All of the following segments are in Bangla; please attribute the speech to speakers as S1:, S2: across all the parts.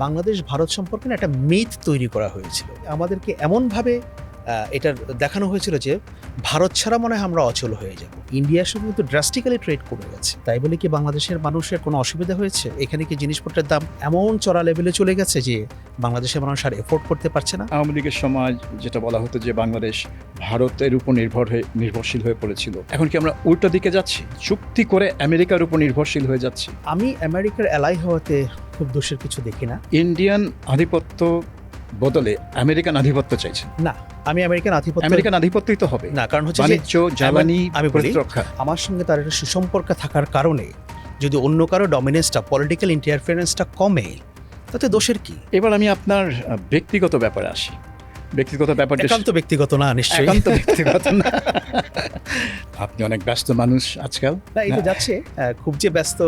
S1: বাংলাদেশ ভারত সম্পর্কে না একটা মিথ তৈরি করা হয়েছিল। আমাদেরকে এমনভাবে এটার দেখানো হয়েছিল যে ভারত ছাড়া মনে হয় আমরা অচল হয়ে যাব। ইন্ডিয়ার সঙ্গে কিন্তু ড্রাস্টিক্যালি ট্রেড কমে গেছে। তাই বলে কি বাংলাদেশের মানুষের কোনো অসুবিধা হয়েছে? এখানে কি জিনিসপত্রের দাম এমন চড়া লেভেলে চলে গেছে যে বাংলাদেশের মানুষ আর এফোর্ড করতে পারছে না?
S2: আওয়ামী লীগের সমাজ যেটা বলা হতো যে বাংলাদেশ ভারতের উপর নির্ভরশীল হয়ে পড়েছিল, এখন কি আমরা উল্টো দিকে যাচ্ছি? চুক্তি করে আমেরিকার উপর নির্ভরশীল হয়ে যাচ্ছি।
S1: আমি আমেরিকার অ্যালাই হওয়াতে খুব দোষের কিছু দেখি না।
S2: ইন্ডিয়ান আধিপত্য বদলে আমেরিকান আধিপত্য চাইছেন?
S1: না, আমি আমেরিকান
S2: আধিপত্যই তো হবে
S1: না, কারণ হচ্ছে
S2: বাণিজ্য, জ্বালানি,
S1: আমি বলি
S2: প্রতিরক্ষা।
S1: আমার সঙ্গে তার একটা সুসম্পর্ক থাকার কারণে যদি অন্য কারো ডমিনেন্সটা, পলিটিক্যাল ইন্টারফারেন্সটা কমে, তাতে দোষের কি?
S2: এবার আমি আপনার ব্যক্তিগত ব্যাপারে আসি। ব্যক্তিগত ব্যাপারটা
S1: একান্ত ব্যক্তিগত না, নিশ্চয়ই
S2: একান্ত ব্যক্তিগত না। আপনি অনেক ব্যস্ত মানুষ আজকাল।
S1: না, এই তো যাচ্ছে খুব যে ব্যস্ত,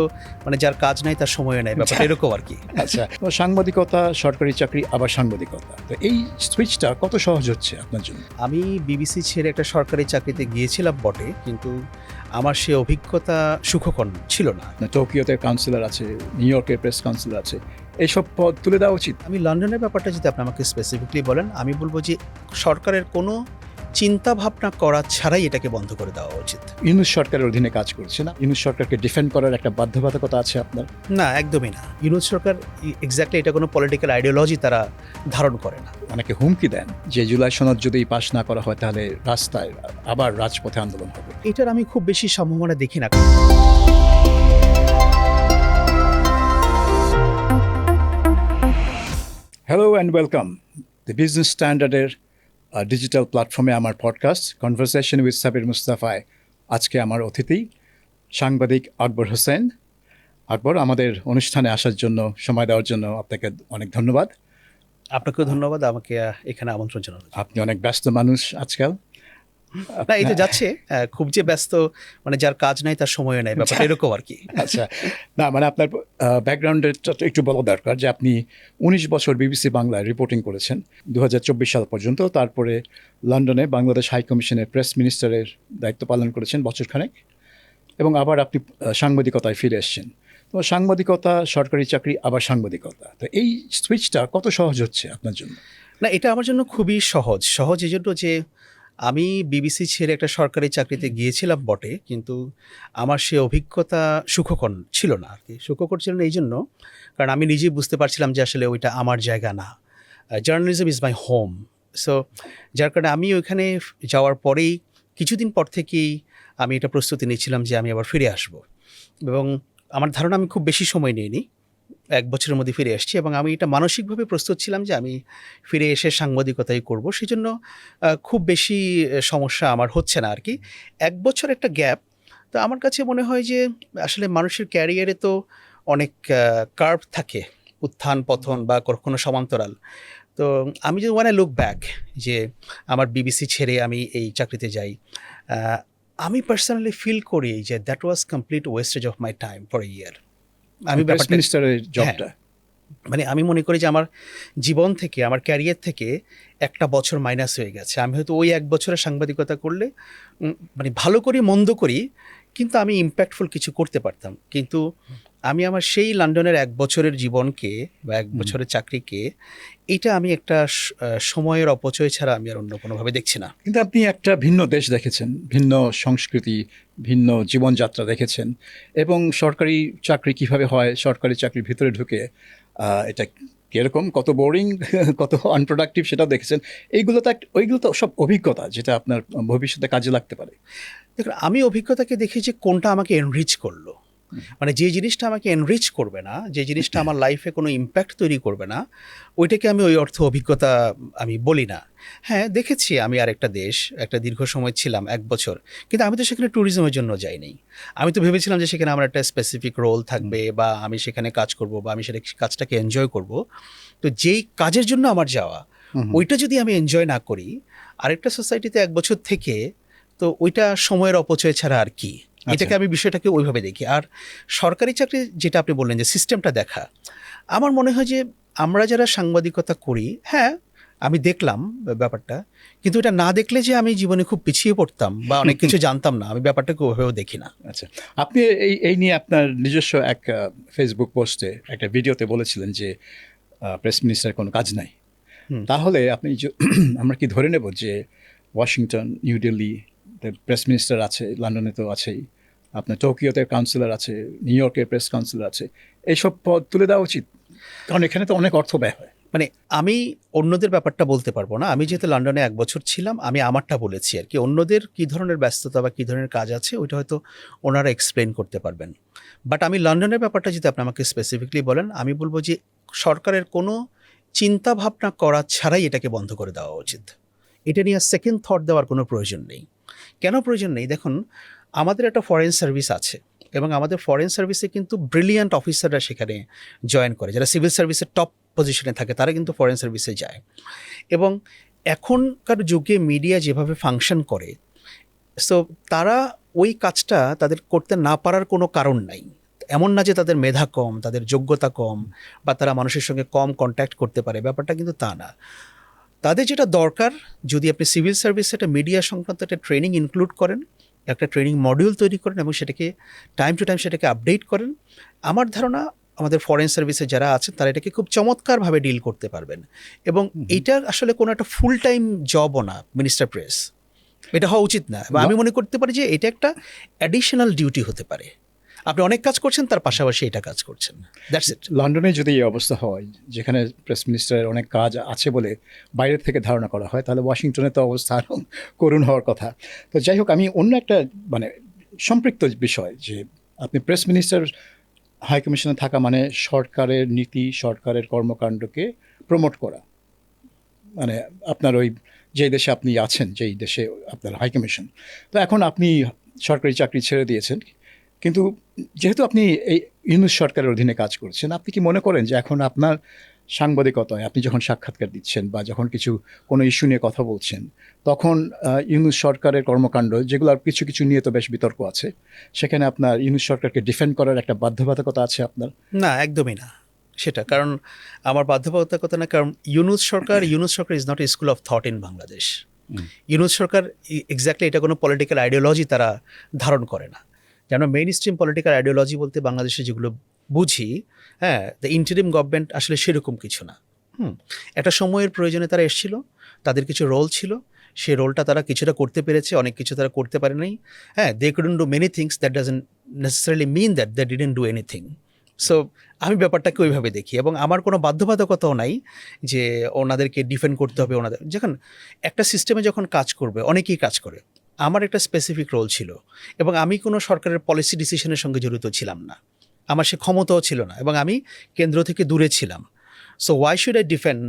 S1: মানে যার কাজ নাই তার সময় নাই, ব্যাপারটা এরকম আর কি।
S2: আচ্ছা, তো সাংবাদিকতা, সরকারি চাকরি, আবার সাংবাদিকতা, তো এই সুইচটা কত সহজ হচ্ছে আপনার জন্য?
S1: আমি বিবিসি ছেড়ে একটা সরকারি চাকরিতে গিয়েছিলাম বটে, কিন্তু আমার সে অভিজ্ঞতা সুখকর ছিল না।
S2: টোকিওতে কাউন্সিলর আছে, নিউ ইয়র্কের প্রেস কাউন্সিলর আছে, এইসব পদ তুলে দেওয়া উচিত।
S1: আমি লন্ডনের ব্যাপারটা যদি আপনি আমাকে স্পেসিফিকলি বলেন, আমি বলবো যে সরকারের কোনো চিন্তা ভাবনা করা ছাড়াই এটাকে বন্ধ করে দেওয়া উচিত।
S2: ইউনূস সরকারের অধীনে কাজ করছে না, ইউনূস সরকারকে ডিফেন্ড করার একটা বাধ্যবাধকতা আছে আপনার?
S1: না, একদমই না। ইউনূস সরকার এক্স্যাক্টলি এটা কোনো পলিটিক্যাল আইডিওলজি তারা ধারণ করে না।
S2: অনেকে হুমকি দেন যে জুলাই সনদ যদি পাশ না করা হয় তাহলে রাস্তায় আবার রাজপথে আন্দোলন হবে।
S1: এটার আমি খুব বেশি সম্ভাবনা দেখি না।
S2: Hello and welcome the business স্ট্যান্ডার্ডের ডিজিটাল প্ল্যাটফর্মে আমার পডকাস্ট কনভারসেশন উইথ সাবির মুস্তাফায় আজকে আমার অতিথি সাংবাদিক আকবর হোসেন। আকবর, আমাদের অনুষ্ঠানে আসার জন্য, সময় দেওয়ার জন্য আপনাকে অনেক ধন্যবাদ।
S1: আপনাকেও ধন্যবাদ আমাকে এখানে আমন্ত্রণ জানানোর জন্য।
S2: আপনি অনেক ব্যস্ত মানুষ আজকাল।
S1: না, এই তো যাচ্ছে খুব যে ব্যস্ত, মানে যার কাজ নাই তার সময় নাই, ব্যাপারটা এরকম আর কি।
S2: আচ্ছা, না মানে আপনার ব্যাকগ্রাউন্ডের একটু বলা দরকার যে আপনি 19 বছর বিবিসি বাংলায় রিপোর্টিং করেছেন 2024 সাল পর্যন্ত। তারপরে লন্ডনে বাংলাদেশ হাই কমিশনের প্রেস মিনিস্টারের দায়িত্ব পালন করেছেন বছরখানেক, এবং আবার আপনি সাংবাদিকতায় ফিরে এসেছেন। তো সাংবাদিকতা, সরকারি চাকরি, আবার সাংবাদিকতা, তো এই সুইচটা কত সহজ হচ্ছে আপনার জন্য?
S1: না, এটা আমার জন্য খুবই সহজ এই জন্য যে আমি বিবিসি ছেড়ে একটা সরকারি চাকরিতে গিয়েছিলাম বটে, কিন্তু আমার সে অভিজ্ঞতা সুখকর ছিল না আর কি। সুখকর ছিল না এই জন্য কারণ আমি নিজেই বুঝতে পারছিলাম যে আসলে ওইটা আমার জায়গা না। Journalism is my home. So যার কারণে আমি ওইখানে যাওয়ার পরেই কিছুদিন পর থেকেই আমি এটা প্রস্তুতি নিয়েছিলাম যে আমি আবার ফিরে আসব, এবং আমার ধারণা আমি খুব বেশি সময় নিইনি, 1 বছরের মধ্যে ফিরে আসছি, এবং আমি এটা মানসিকভাবে প্রস্তুত ছিলাম যে আমি ফিরে এসে সাংবাদিকতাই করব। সেজন্য খুব বেশি সমস্যা আমার হচ্ছে না আর কি। 1 বছর একটা গ্যাপ, তো আমার কাছে মনে হয় যে আসলে মানুষের ক্যারিয়ারে তো অনেক কার্ভ থাকে, উত্থান পতন বা কখনো সমান্তরাল। তো আমি যদি ওয়ান আই লুক ব্যাক যে আমার বিবিসি ছেড়ে আমি এই চাকরিতে যাই, আমি পার্সোনালি ফিল করি যে that was complete wastage of my time for a year. আমি
S2: প্রেস মিনিস্টারের জবটা,
S1: মানে আমি মনে করি যে আমার জীবন থেকে, আমার ক্যারিয়ার থেকে একটা বছর মাইনাস হয়ে গেছে। আমি হয়তো ওই 1 বছরের সাংবাদিকতা করলে মানে ভালো করি মন্দ করি, কিন্তু আমি ইম্প্যাক্টফুল কিছু করতে পারতাম। কিন্তু আমি আমার সেই লন্ডনের 1 বছরের জীবনকে বা 1 বছরের চাকরিকে, এটা আমি একটা সময়ের অপচয় ছাড়া আমি আর অন্য কোনোভাবে দেখছি না।
S2: কিন্তু আপনি একটা ভিন্ন দেশ দেখেছেন, ভিন্ন সংস্কৃতি, ভিন্ন জীবনযাত্রা দেখেছেন, এবং সরকারি চাকরি কিভাবে হয়, সরকারি চাকরির ভিতরে ঢুকে এটা কীরকম, কত বোরিং, কত আনপ্রোডাক্টিভ, সেটাও দেখেছেন। ওইগুলো তো সব অভিজ্ঞতা যেটা আপনার ভবিষ্যতে কাজে লাগতে পারে।
S1: দেখুন, আমি অভিজ্ঞতাকে দেখি যে কোনটা আমাকে এনরিচ করলো, মানে যে জিনিসটা আমাকে এনরিচ করবে না, যে জিনিসটা আমার লাইফে কোনো ইম্প্যাক্ট তৈরি করবে না, ওইটাকে আমি ওই অর্থ অভিজ্ঞতা আমি বলি না। হ্যাঁ, দেখেছি আমি আরেকটা দেশ, একটা দীর্ঘ সময় ছিলাম 1 বছর, কিন্তু আমি তো সেখানে ট্যুরিজমের জন্য যাইনি। আমি তো ভেবেছিলাম যে সেখানে আমার একটা স্পেসিফিক রোল থাকবে, বা আমি সেখানে কাজ করব, বা আমি সেটা কাজটাকে এনজয় করব। তো যেই কাজের জন্য আমার যাওয়া, ওইটা যদি আমি এনজয় না করি আরেকটা সোসাইটিতে 1 বছর থেকে, তো ওইটা সময়ের অপচয় ছাড়া আর কি। এটাকে আমি বিষয়টাকে ওইভাবে দেখি। আর সরকারি চাকরি যেটা আপনি বললেন যে সিস্টেমটা দেখা, আমার মনে হয় যে আমরা যারা সাংবাদিকতা করি, হ্যাঁ আমি দেখলাম ব্যাপারটা, কিন্তু এটা না দেখলে যে আমি জীবনে খুব পিছিয়ে পড়তাম বা অনেক কিছু জানতাম না, আমি ব্যাপারটাকে ওইভাবেও দেখি না।
S2: আচ্ছা, আপনি এই নিয়ে আপনার নিজস্ব এক ফেসবুক পোস্টে, একটা ভিডিওতে বলেছিলেন যে প্রেস মিনিস্টারের কোনো কাজ নাই।
S1: হুম।
S2: তাহলে আপনি আমরা কি ধরে নেব যে Washington, new Delhi press minister আছে, লন্ডনে তো আছেই, আপনার টোকিওতে কাউন্সিলর আছে, নিউ ইয়র্কের প্রেস কাউন্সিলর আছে, এইসব পদ তুলে দেওয়া উচিত, কারণ এখানে তো অনেক অর্থ ব্যয় হয়।
S1: মানে আমি অন্যদের ব্যাপারটা বলতে পারবো না। আমি যেহেতু লন্ডনে 1 বছর ছিলাম, আমি আমারটা বলেছি আর কি। অন্যদের কী ধরনের ব্যস্ততা বা কী ধরনের কাজ আছে ওইটা হয়তো ওনারা এক্সপ্লেন করতে পারবেন। বাট আমি লন্ডনের ব্যাপারটা যদি আপনি আমাকে স্পেসিফিকলি বলেন, আমি বলবো যে সরকারের কোনো চিন্তা ভাবনা করা ছাড়াই এটাকে বন্ধ করে দেওয়া উচিত। এটা নিয়ে সেকেন্ড থট দেওয়ার কোনো প্রয়োজন নেই। কেন প্রয়োজন নেই? দেখুন, আমাদের একটা ফরেন সার্ভিস আছে এবং আমাদের ফরেন সার্ভিসে কিন্তু ব্রিলিয়ান্ট অফিসাররা সেখানে জয়েন করে, যারা সিভিল সার্ভিসের টপ পজিশনে থাকে তারা কিন্তু ফরেন সার্ভিসে যায়। এবং এখনকার যুগে মিডিয়া যেভাবে ফাংশন করে, সো তারা ওই কাজটা তাদের করতে না পারার কোনো কারণ নাই। এমন না যে তাদের মেধা কম, তাদের যোগ্যতা কম, বা তারা মানুষের সঙ্গে কম কন্ট্যাক্ট করতে পারে, ব্যাপারটা কিন্তু তা না। তাদের যেটা দরকার, যদি আপনি সিভিল সার্ভিসে একটা মিডিয়া সংক্রান্ত একটা ট্রেনিং ইনক্লুড করেন, একটা ট্রেনিং মডিউল তৈরি করেন এবং সেটাকে টাইম টু টাইম সেটাকে আপডেট করেন, আমার ধারণা আমাদের ফরেন সার্ভিসে যারা আছেন তারা এটাকে খুব চমৎকারভাবে ডিল করতে পারবেন। এবং এইটা আসলে কোনো একটা ফুল টাইম জবও না মিনিস্টার প্রেস, এটা হওয়া উচিত না। এবং আমি মনে করতে পারি যে এটা একটা অ্যাডিশনাল ডিউটি হতে পারে। আপনি অনেক কাজ করছেন, তার পাশাপাশি এটা কাজ করছেন, দ্যাটস ইট।
S2: লন্ডনে যদি এই অবস্থা হয়, যেখানে প্রেস মিনিস্টারের অনেক কাজ আছে বলে বাইরের থেকে ধারণা করা হয়, তাহলে ওয়াশিংটনে তো অবস্থা আরও করুণ হওয়ার কথা। তো যাই হোক, আমি অন্য একটা মানে সম্পৃক্ত বিষয়, যে আপনি প্রেস মিনিস্টার হাই কমিশনে থাকা মানে সরকারের নীতি, সরকারের কর্মকাণ্ডকে প্রমোট করা। মানে আপনার ওই যেই দেশে আপনি আছেন, যেই দেশে আপনার হাই কমিশন, তো এখন আপনি সরকারি চাকরি ছেড়ে দিয়েছেন, কিন্তু যেহেতু আপনি এই ইউনূস সরকারের অধীনে কাজ করছেন, আপনি কি মনে করেন যে এখন আপনার সাংবাদিকতায় আপনি যখন সাক্ষাৎকার দিচ্ছেন বা যখন কোনো ইস্যু নিয়ে কথা বলছেন, তখন ইউনূস সরকারের কর্মকাণ্ড, যেগুলোর কিছু কিছু নিয়ে তো বেশ বিতর্ক আছে, সেখানে আপনার ইউনূস সরকারকে ডিফেন্ড করার একটা বাধ্যবাধকতা আছে আপনার?
S1: না, একদমই না সেটা। কারণ আমার বাধ্যবাধকতা না, কারণ ইউনূস সরকার is not a school of thought in Bangladesh. Yunus সরকার এক্স্যাক্টলি এটা কোনো পলিটিক্যাল আইডিওলজি তারা ধারণ করে না। যেন মেইন স্ট্রিম পলিটিক্যাল আইডিওলজি বলতে বাংলাদেশে যেগুলো বুঝি, হ্যাঁ, দ্য ইন্টারিম গভর্নমেন্ট আসলে সেরকম কিছু না। একটা সময়ের প্রয়োজনে তারা এসেছিল, তাদের কিছু রোল ছিল, সেই রোলটা তারা কিছুটা করতে পেরেছে, অনেক কিছু তারা করতে পারে নাই। হ্যাঁ, they couldn't do many things, that doesn't necessarily mean that they didn't do anything. So আমি ব্যাপারটাকে ওইভাবে দেখি এবং আমার কোনো বাধ্যবাধকতাও নাই যে ওনাদেরকে ডিফেন্ড করতে হবে। ওনাদের যখন একটা সিস্টেমে যখন কাজ করবে, অনেকেই কাজ করে, আমার একটা স্পেসিফিক রোল ছিল এবং আমি কোনো সরকারের পলিসি ডিসিশনের সঙ্গে জড়িত ছিলাম না, আমার সে ক্ষমতাও ছিল না এবং আমি কেন্দ্র থেকে দূরে ছিলাম। So why should I defend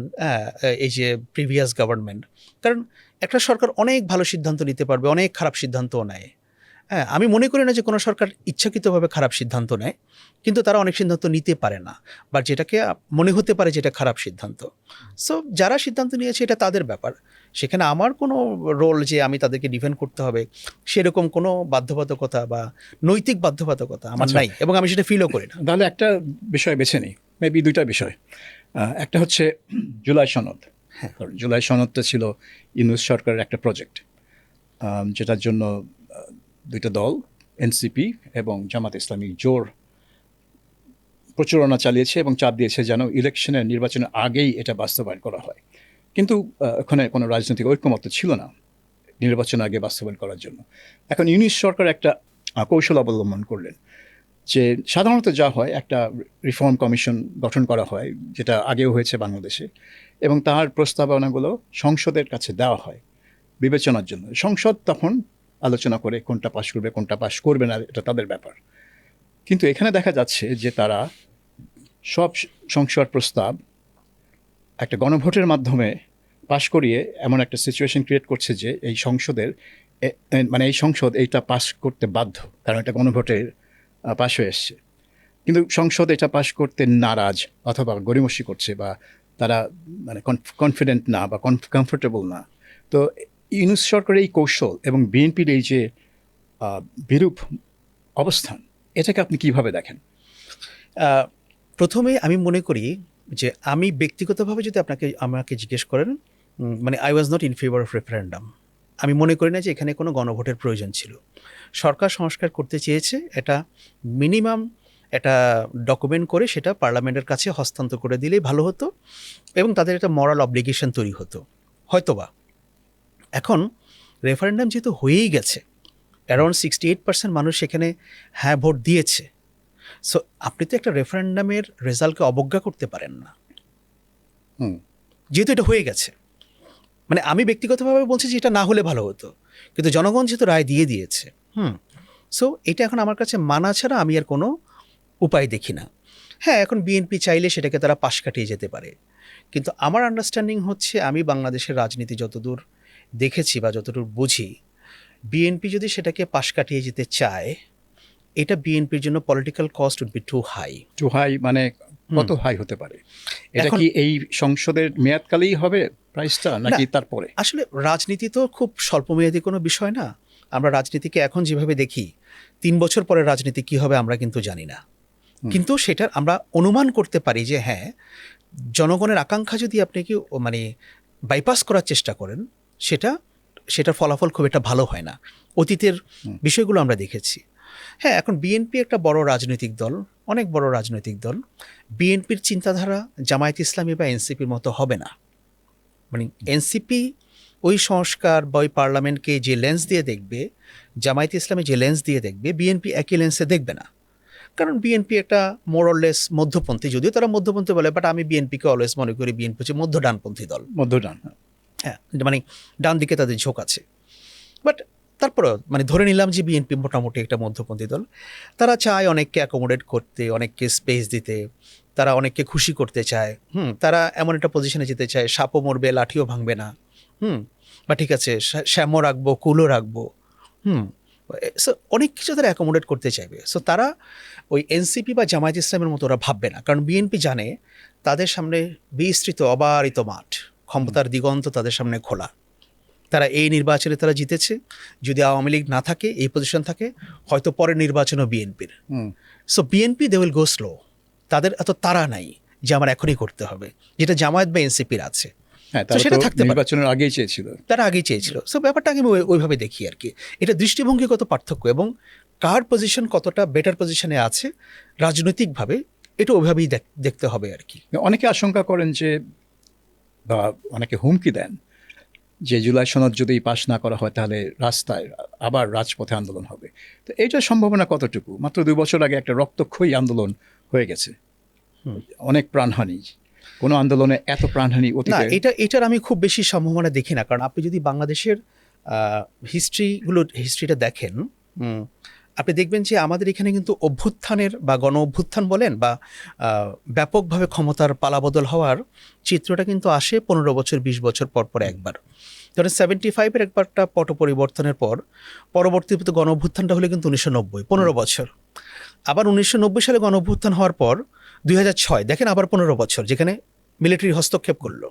S1: এই যে প্রিভিয়াস গভর্নমেন্ট? কারণ একটা সরকার অনেক ভালো সিদ্ধান্ত নিতে পারবে, অনেক খারাপ সিদ্ধান্তও নেয়। হ্যাঁ, আমি মনে করি না যে কোনো সরকার ইচ্ছাকৃতভাবে খারাপ সিদ্ধান্ত নেয়, কিন্তু তারা অনেক সিদ্ধান্ত নিতে পারে না, বা যেটাকে মনে হতে পারে যেটা খারাপ সিদ্ধান্ত। সো যারা সিদ্ধান্ত নিয়েছে এটা তাদের ব্যাপার, সেখানে আমার কোনো রোল যে আমি তাদেরকে ডিফেন্ড করতে হবে সেরকম কোনো বাধ্যবাধকতা বা নৈতিক বাধ্যবাধকতা আমার নাই এবং আমি সেটা ফিলও করি না।
S2: তাহলে একটা বিষয় বেছে নিই, মেবি দুইটা বিষয়। একটা হচ্ছে জুলাই সনদ। কারণ জুলাই সনদটা ছিল ইউনূস সরকারের একটা প্রজেক্ট, যেটার জন্য দুইটা দল, এনসিপি এবং জামাত ইসলামী, জোর প্রচারণা চালিয়েছে এবং চাপ দিয়েছে যেন নির্বাচনের আগেই এটা বাস্তবায়ন করা হয়। কিন্তু ওখানে কোনো রাজনৈতিক ঐক্যমত্য ছিল না নির্বাচন আগে বাস্তবায়ন করার জন্য। এখন ইউনূস সরকার একটা কৌশল অবলম্বন করলেন, যে সাধারণত যা হয়, একটা রিফর্ম কমিশন গঠন করা হয়, যেটা আগেও হয়েছে বাংলাদেশে, এবং তার প্রস্তাবনাগুলো সংসদের কাছে দেওয়া হয় বিবেচনার জন্য। সংসদ তখন আলোচনা করে কোনটা পাশ করবে, কোনটা পাশ করবে না, এটা তাদের ব্যাপার। কিন্তু এখানে দেখা যাচ্ছে যে তারা সব সংসদ প্রস্তাব একটা গণভোটের মাধ্যমে পাশ করিয়ে এমন একটা সিচুয়েশন ক্রিয়েট করছে যে এই সংসদ এইটা পাশ করতে বাধ্য, কারণ এটা গণভোটের পাশ হয়ে এসছে। কিন্তু সংসদ এটা পাশ করতে নারাজ অথবা গড়িমসি করছে, বা তারা মানে কনফিডেন্ট না বা কমফোর্টেবল না। তো ইউনূস সরকারের এই কৌশল এবং বিএনপির এই যে বিরূপ অবস্থান, এটাকে আপনি কিভাবে দেখেন?
S1: প্রথমে আমি মনে করি যে আমি ব্যক্তিগতভাবে যদি আমাকে জিজ্ঞেস করেন, মানে I was not in favour of referendum. আমি মনে করি না যে এখানে কোনো গণভোটের প্রয়োজন ছিল। সরকার সংস্কার করতে চেয়েছে, এটা মিনিমাম একটা ডকুমেন্ট করে সেটা পার্লামেন্টের কাছে হস্তান্তর করে দিলেই ভালো হতো এবং তাদের একটা মরাল অব্লিগেশন তৈরি হতো হয়তোবা। এখন রেফারেন্ডাম যেহেতু হয়েই গেছে, অ্যারাউন্ড 68% মানুষ সেখানে হ্যাঁ ভোট দিয়েছে, সো আপনি তো একটা রেফারেন্ডামের রেজাল্টকে অবজ্ঞা করতে পারেন না,
S2: হুম।
S1: যেহেতু এটা হয়ে গেছে। মানে আমি ব্যক্তিগতভাবে বলছি যে এটা না হলে ভালো হতো, কিন্তু জনগণ যেহেতু রায় দিয়ে দিয়েছে, সো এটা এখন আমার কাছে মানা ছাড়া আমি আর কোনো উপায় দেখি না। হ্যাঁ, এখন বিএনপি চাইলে সেটাকে তারা পাশ কাটিয়ে যেতে পারে, কিন্তু আমার আন্ডারস্ট্যান্ডিং হচ্ছে, আমি বাংলাদেশের রাজনীতি যতদূর দেখেছি বা যতদূর বুঝি, বিএনপি যদি সেটাকে পাশ কাটিয়ে যেতে চায়, এটা বিএনপির জন্য political cost would be too high.
S2: Too high মানে কত হাই হতে পারে? এটা
S1: এখন-
S2: কি এই সংসদের মেয়াদকালেই হবে প্রাইসটা, নাকি তারপরে?
S1: আসলে রাজনীতি তো খুব স্বল্পমেয়াদী কোনো বিষয় না। আমরা রাজনীতিকে এখন যেভাবে দেখি, 3 বছর পরে রাজনীতি কী হবে আমরা কিন্তু জানি না, কিন্তু সেটার আমরা অনুমান করতে পারি যে হ্যাঁ, জনগণের আকাঙ্ক্ষা যদি আপনি কি মানে বাইপাস করার চেষ্টা করেন, সেটার ফলাফল খুব একটা ভালো হয় না। অতীতের বিষয়গুলো আমরা দেখেছি। হ্যাঁ, এখন বিএনপি একটা বড় রাজনৈতিক দল, অনেক বড় রাজনৈতিক দল। বিএনপির চিন্তাধারা জামায়াত ইসলামী বা এনসিপির মতো হবে না। মানে এনসিপি ওই সংস্কার বা ওই পার্লামেন্টকে যে লেন্স দিয়ে দেখবে, জামায়াত ইসলামী যে লেন্স দিয়ে দেখবে, বিএনপি একই লেন্সে দেখবে না। কারণ বিএনপি একটা মোরলেস মধ্যপন্থী, যদিও তারা মধ্যপন্থী বলে, বাট আমি বিএনপিকে অলওয়েজ মনে করি বিএনপি হচ্ছে মধ্য ডানপন্থী দল।
S2: মধ্যডান।
S1: হ্যাঁ, মানে ডান দিকে তাদের ঝোঁক আছে। বাট তারপরেও মানে ধরে নিলাম যে বিএনপি মোটামুটি একটা মধ্যপন্থী দল। তারা চায় অনেককে অ্যাকোমোডেট করতে, অনেককে স্পেস দিতে, তারা অনেককে খুশি করতে চায়। তারা এমন একটা পজিশনে যেতে চায়, সাপও মরবে লাঠিও ভাঙবে না। বা ঠিক আছে, শ্যামও রাখবো, কুলও রাখবো। সো অনেক কিছু তারা অ্যাকোমোডেট করতে চাইবে। সো তারা ওই এনসিপি বা জামায়াত ইসলামের মতো ওরা ভাববে না, কারণ বিএনপি জানে তাদের সামনে বিস্তৃত অবারিত মাঠ, ক্ষমতার দিগন্ত তাদের সামনে খোলা। তারা এই নির্বাচনে তারা জিতেছে, যদি আওয়ামী লীগ না থাকে, এই পজিশন থাকে, হয়তো পরের নির্বাচনও বিএনপির। So BNP they will go slow, তাদের এত তাড়া নাই যে আমার এখনই করতে হবে, যেটা জামায়াত বা এনসিপির আছে।
S2: হ্যাঁ,
S1: তো সেটা থাকতে পারে,
S2: নির্বাচনের আগেই চেয়েছিল,
S1: তারা আগেই চেয়েছিল। সো ব্যাপারটা আমি ওইভাবে দেখি আর কি। এটা দৃষ্টিভঙ্গিগত পার্থক্য এবং কার পজিশন কতটা বেটার পজিশনে আছে রাজনৈতিকভাবে, এটা ওইভাবেই দেখতে হবে আর কি।
S2: অনেকে আশঙ্কা করেন যে, বা অনেকে হুমকি দেন যে জুলাই সনদ যদি পাশ না করা হয় তাহলে রাস্তায় আবার রাজপথে আন্দোলন হবে। তো এইটার সম্ভাবনা কতটুকু? মাত্র 2 বছর আগে একটা রক্তক্ষয়ী আন্দোলন হয়ে গেছে, অনেক প্রাণহানি। কোনো আন্দোলনে এত প্রাণহানি
S1: না,
S2: অতীতে?
S1: এটার আমি খুব বেশি সম্ভাবনা দেখি না, কারণ আপনি যদি বাংলাদেশের হিস্ট্রিটা দেখেন, আপনি দেখবেন যে আমাদের এখানে কিন্তু অভ্যুত্থানের বা গণ অভ্যুত্থান বলেন বা ব্যাপকভাবে ক্ষমতার পালাবদল হওয়ার চিত্রটা কিন্তু আসে 15 বছর 20 বছর পর পর একবার। ধরেন 75-এর একবারটা পট পরিবর্তনের পর পরবর্তীতে গণ অভ্যুত্থানটা হলে কিন্তু 1990, 15 বছর। আবার 1990 সালে গণ অভ্যুত্থান হওয়ার পর 2006, দেখেন আবার 15 বছর, যেখানে মিলিটারি হস্তক্ষেপ করলো।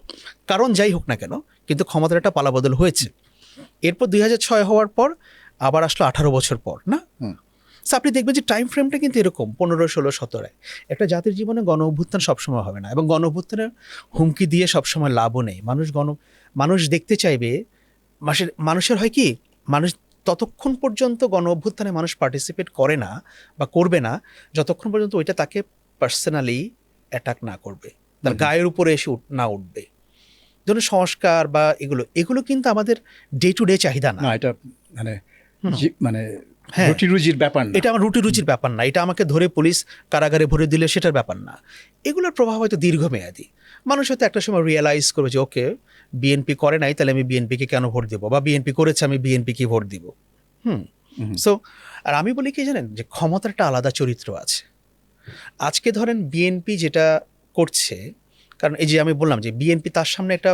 S1: কারণ যাই হোক না কেন, কিন্তু ক্ষমতার একটা পালাবদল হয়েছে। এরপর 2006 হওয়ার পর আবার আসলো 18 বছর পর, না? সো আপনি দেখবেন যে টাইম ফ্রেমটা কিন্তু এরকম 15, 16, 17। একটা জাতির জীবনে গণ অভ্যুত্থান সবসময় হবে না, এবং গণ অভ্যুত্থানের হুমকি দিয়ে সবসময় লাভও নেই। মানুষ দেখতে চাইবে, মানুষের হয় কি, মানুষ ততক্ষণ পর্যন্ত গণ অভ্যুত্থানে মানুষ পার্টিসিপেট করে না বা করবে না যতক্ষণ পর্যন্ত ওইটা তাকে পার্সোনালি অ্যাটাক না করবে, তার গায়ের উপরে এসে না উঠবে। ধরুন সংস্কার বা এগুলো কিন্তু আমাদের ডে টু ডে চাহিদা না।
S2: এটা মানে মানে
S1: হ্যাঁ,
S2: রুটি রুজির ব্যাপার না।
S1: এটা আমার রুচির ব্যাপার না। এটা আমাকে ধরে পুলিশ কারাগারে ভরে দিলে সেটার ব্যাপার না। এগুলোর প্রভাব হয়তো দীর্ঘমেয়াদী। মানুষ হয়তো একটা সময় রিয়েলাইজ করবে যে ওকে, বিএনপি করে নাই, তাহলে আমি বিএনপিকে কেন ভোট দেবো, বা বিএনপি করেছে আমি বিএনপিকে ভোট দিব। সো আর আমি বলি কি জানেন, যে ক্ষমতার একটা আলাদা চরিত্র আছে। আজকে ধরেন বিএনপি যেটা করছে, কারণ এই যে আমি বললাম যে বিএনপি তার সামনে একটা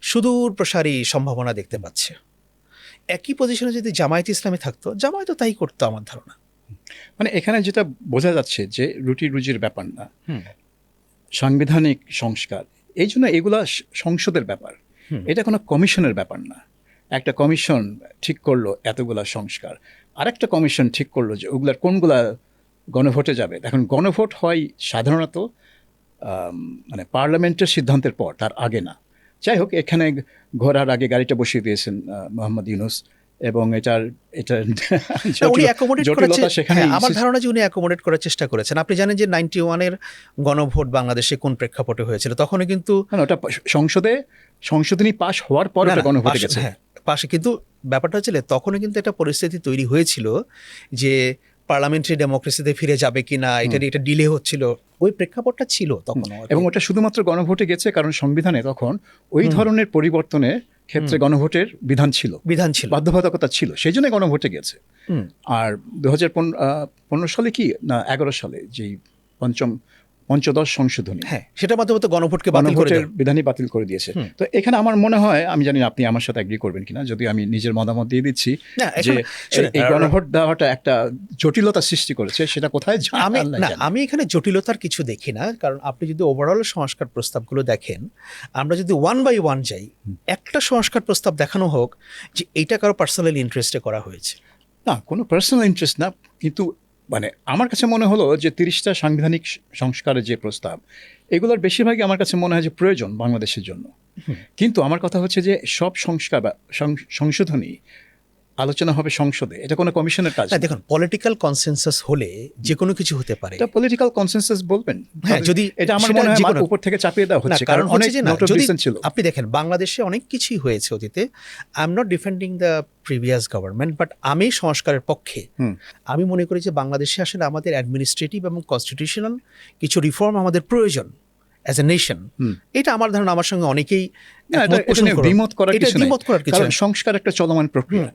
S1: সুদূর প্রসারী সম্ভাবনা দেখতে পাচ্ছে। একই পজিশনে যদি জামায়াত ইসলামী থাকতো, জামায়াতও তাই করতো আমার ধারণা।
S2: মানে এখানে যেটা বোঝা যাচ্ছে যে রুটি রুজির ব্যাপার না, সাংবিধানিক সংস্কার, এই জন্য এগুলা সংসদের ব্যাপার। এটা কোনো কমিশনের ব্যাপার না। একটা কমিশন ঠিক করলো এতগুলা সংস্কার, আরেকটা কমিশন ঠিক করলো যে ওগুলার কোনগুলা গণভোটে যাবে। এখন গণভোট হয় সাধারণত মানে পার্লামেন্টের সিদ্ধান্তের পর, তার আগে না। যাই হোক, এখানে ঘোরার আগে গাড়িটা বসিয়ে দিয়েছেন মোহাম্মদ ইউনূস, এবং এটা
S1: উনি অ্যাকোমোডেট করার
S2: জটিলতা সেখানে
S1: আমার ধারণা যে উনি অ্যাকোমোডেট করার চেষ্টা করেছেন। আপনি জানেন যে 91-এর গণভোট বাংলাদেশে কোন প্রেক্ষাপটে হয়েছিল, তখনও কিন্তু
S2: ওটা সংশোধনী পাশ হওয়ার পর ওটা গণভোটে গেছে।
S1: হ্যাঁ পাশে, কিন্তু ব্যাপারটা হচ্ছিল তখনও কিন্তু একটা পরিস্থিতি তৈরি হয়েছিল যে পার্লামেন্টারি ডেমোক্রেসিতে ফিরে যাবে কিনা, এটা ডিলে হচ্ছিল, ওই প্রেক্ষাপটটা ছিল তখন।
S2: এবং ওটা শুধুমাত্র গণভোটে গেছে কারণ সংবিধানে তখন ওই ধরনের পরিবর্তনের ক্ষেত্রে গণভোটের বিধান ছিল, বাধ্যবাধকতা ছিল, সেই জন্য গণভোটে গেছে। আর 2015 সালে কি না 11 সালে যেই পঞ্চদশ সংশোধনী,
S1: হ্যাঁ সেটার মাধ্যমে তো গণভোটের
S2: বিধানই বাতিল করে দিয়েছে। তো এখানে আমার মনে হয়, আমি জানি না আপনি আমার সাথে এগ্রি করবেন কিনা, যদি আমি নিজের মতামত দিয়ে দিচ্ছি যে এই গণভোট দেওয়াটা একটা জটিলতা সৃষ্টি করেছে, সেটা কোথায়
S1: আমি এখানে জটিলতার কিছু দেখি না। কারণ আপনি যদি ওভারঅল সংস্কার প্রস্তাবগুলো দেখেন, আমরা যদি 1 by 1 যাই, একটা সংস্কার প্রস্তাব দেখানো হোক যে এইটা কারো পার্সোনাল ইন্টারেস্টে করা হয়েছে,
S2: না কোনো পার্সোনাল ইন্টারেস্ট না, কিন্তু মানে আমার কাছে মনে হলো যে 30টা সাংবিধানিক সংস্কারের যে প্রস্তাব, এগুলোর বেশিরভাগই আমার কাছে মনে হয় যে প্রয়োজন বাংলাদেশের জন্য। কিন্তু আমার কথা হচ্ছে যে সব সংস্কার বা সংশোধনী আলোচনা হবে সংসদে, এটা কোনো কমিশনের কাজ না।
S1: দেখুন পলিটিক্যাল কনসেনসাস হলে যে কোনো কিছু হতে পারে,
S2: এটা পলিটিক্যাল কনসেনসাস বলবেন,
S1: হ্যাঁ যদি
S2: এটা আমার মনে হয় আমার উপর থেকে চাপিয়ে দেওয়া হচ্ছে, কারণ অনেক নোট অফ ডিসেন্ট ছিল।
S1: আপনি দেখেন বাংলাদেশে অনেক কিছুই হয়েছে অতীতে, I am not defending the previous government, but আমি সংস্কারের পক্ষে। আমি মনে করি যে বাংলাদেশে আসলে আমাদের অ্যাডমিনিস্ট্রেটিভ এবং কনস্টিটিউশনাল কিছু রিফর্ম আমাদের প্রয়োজন অ্যাজ এ নেশন। এটা আমার ধারণা, আমার সঙ্গে অনেকেই
S2: দ্বিমত করার কিছু, সংস্কার একটা চলমান প্রক্রিয়া।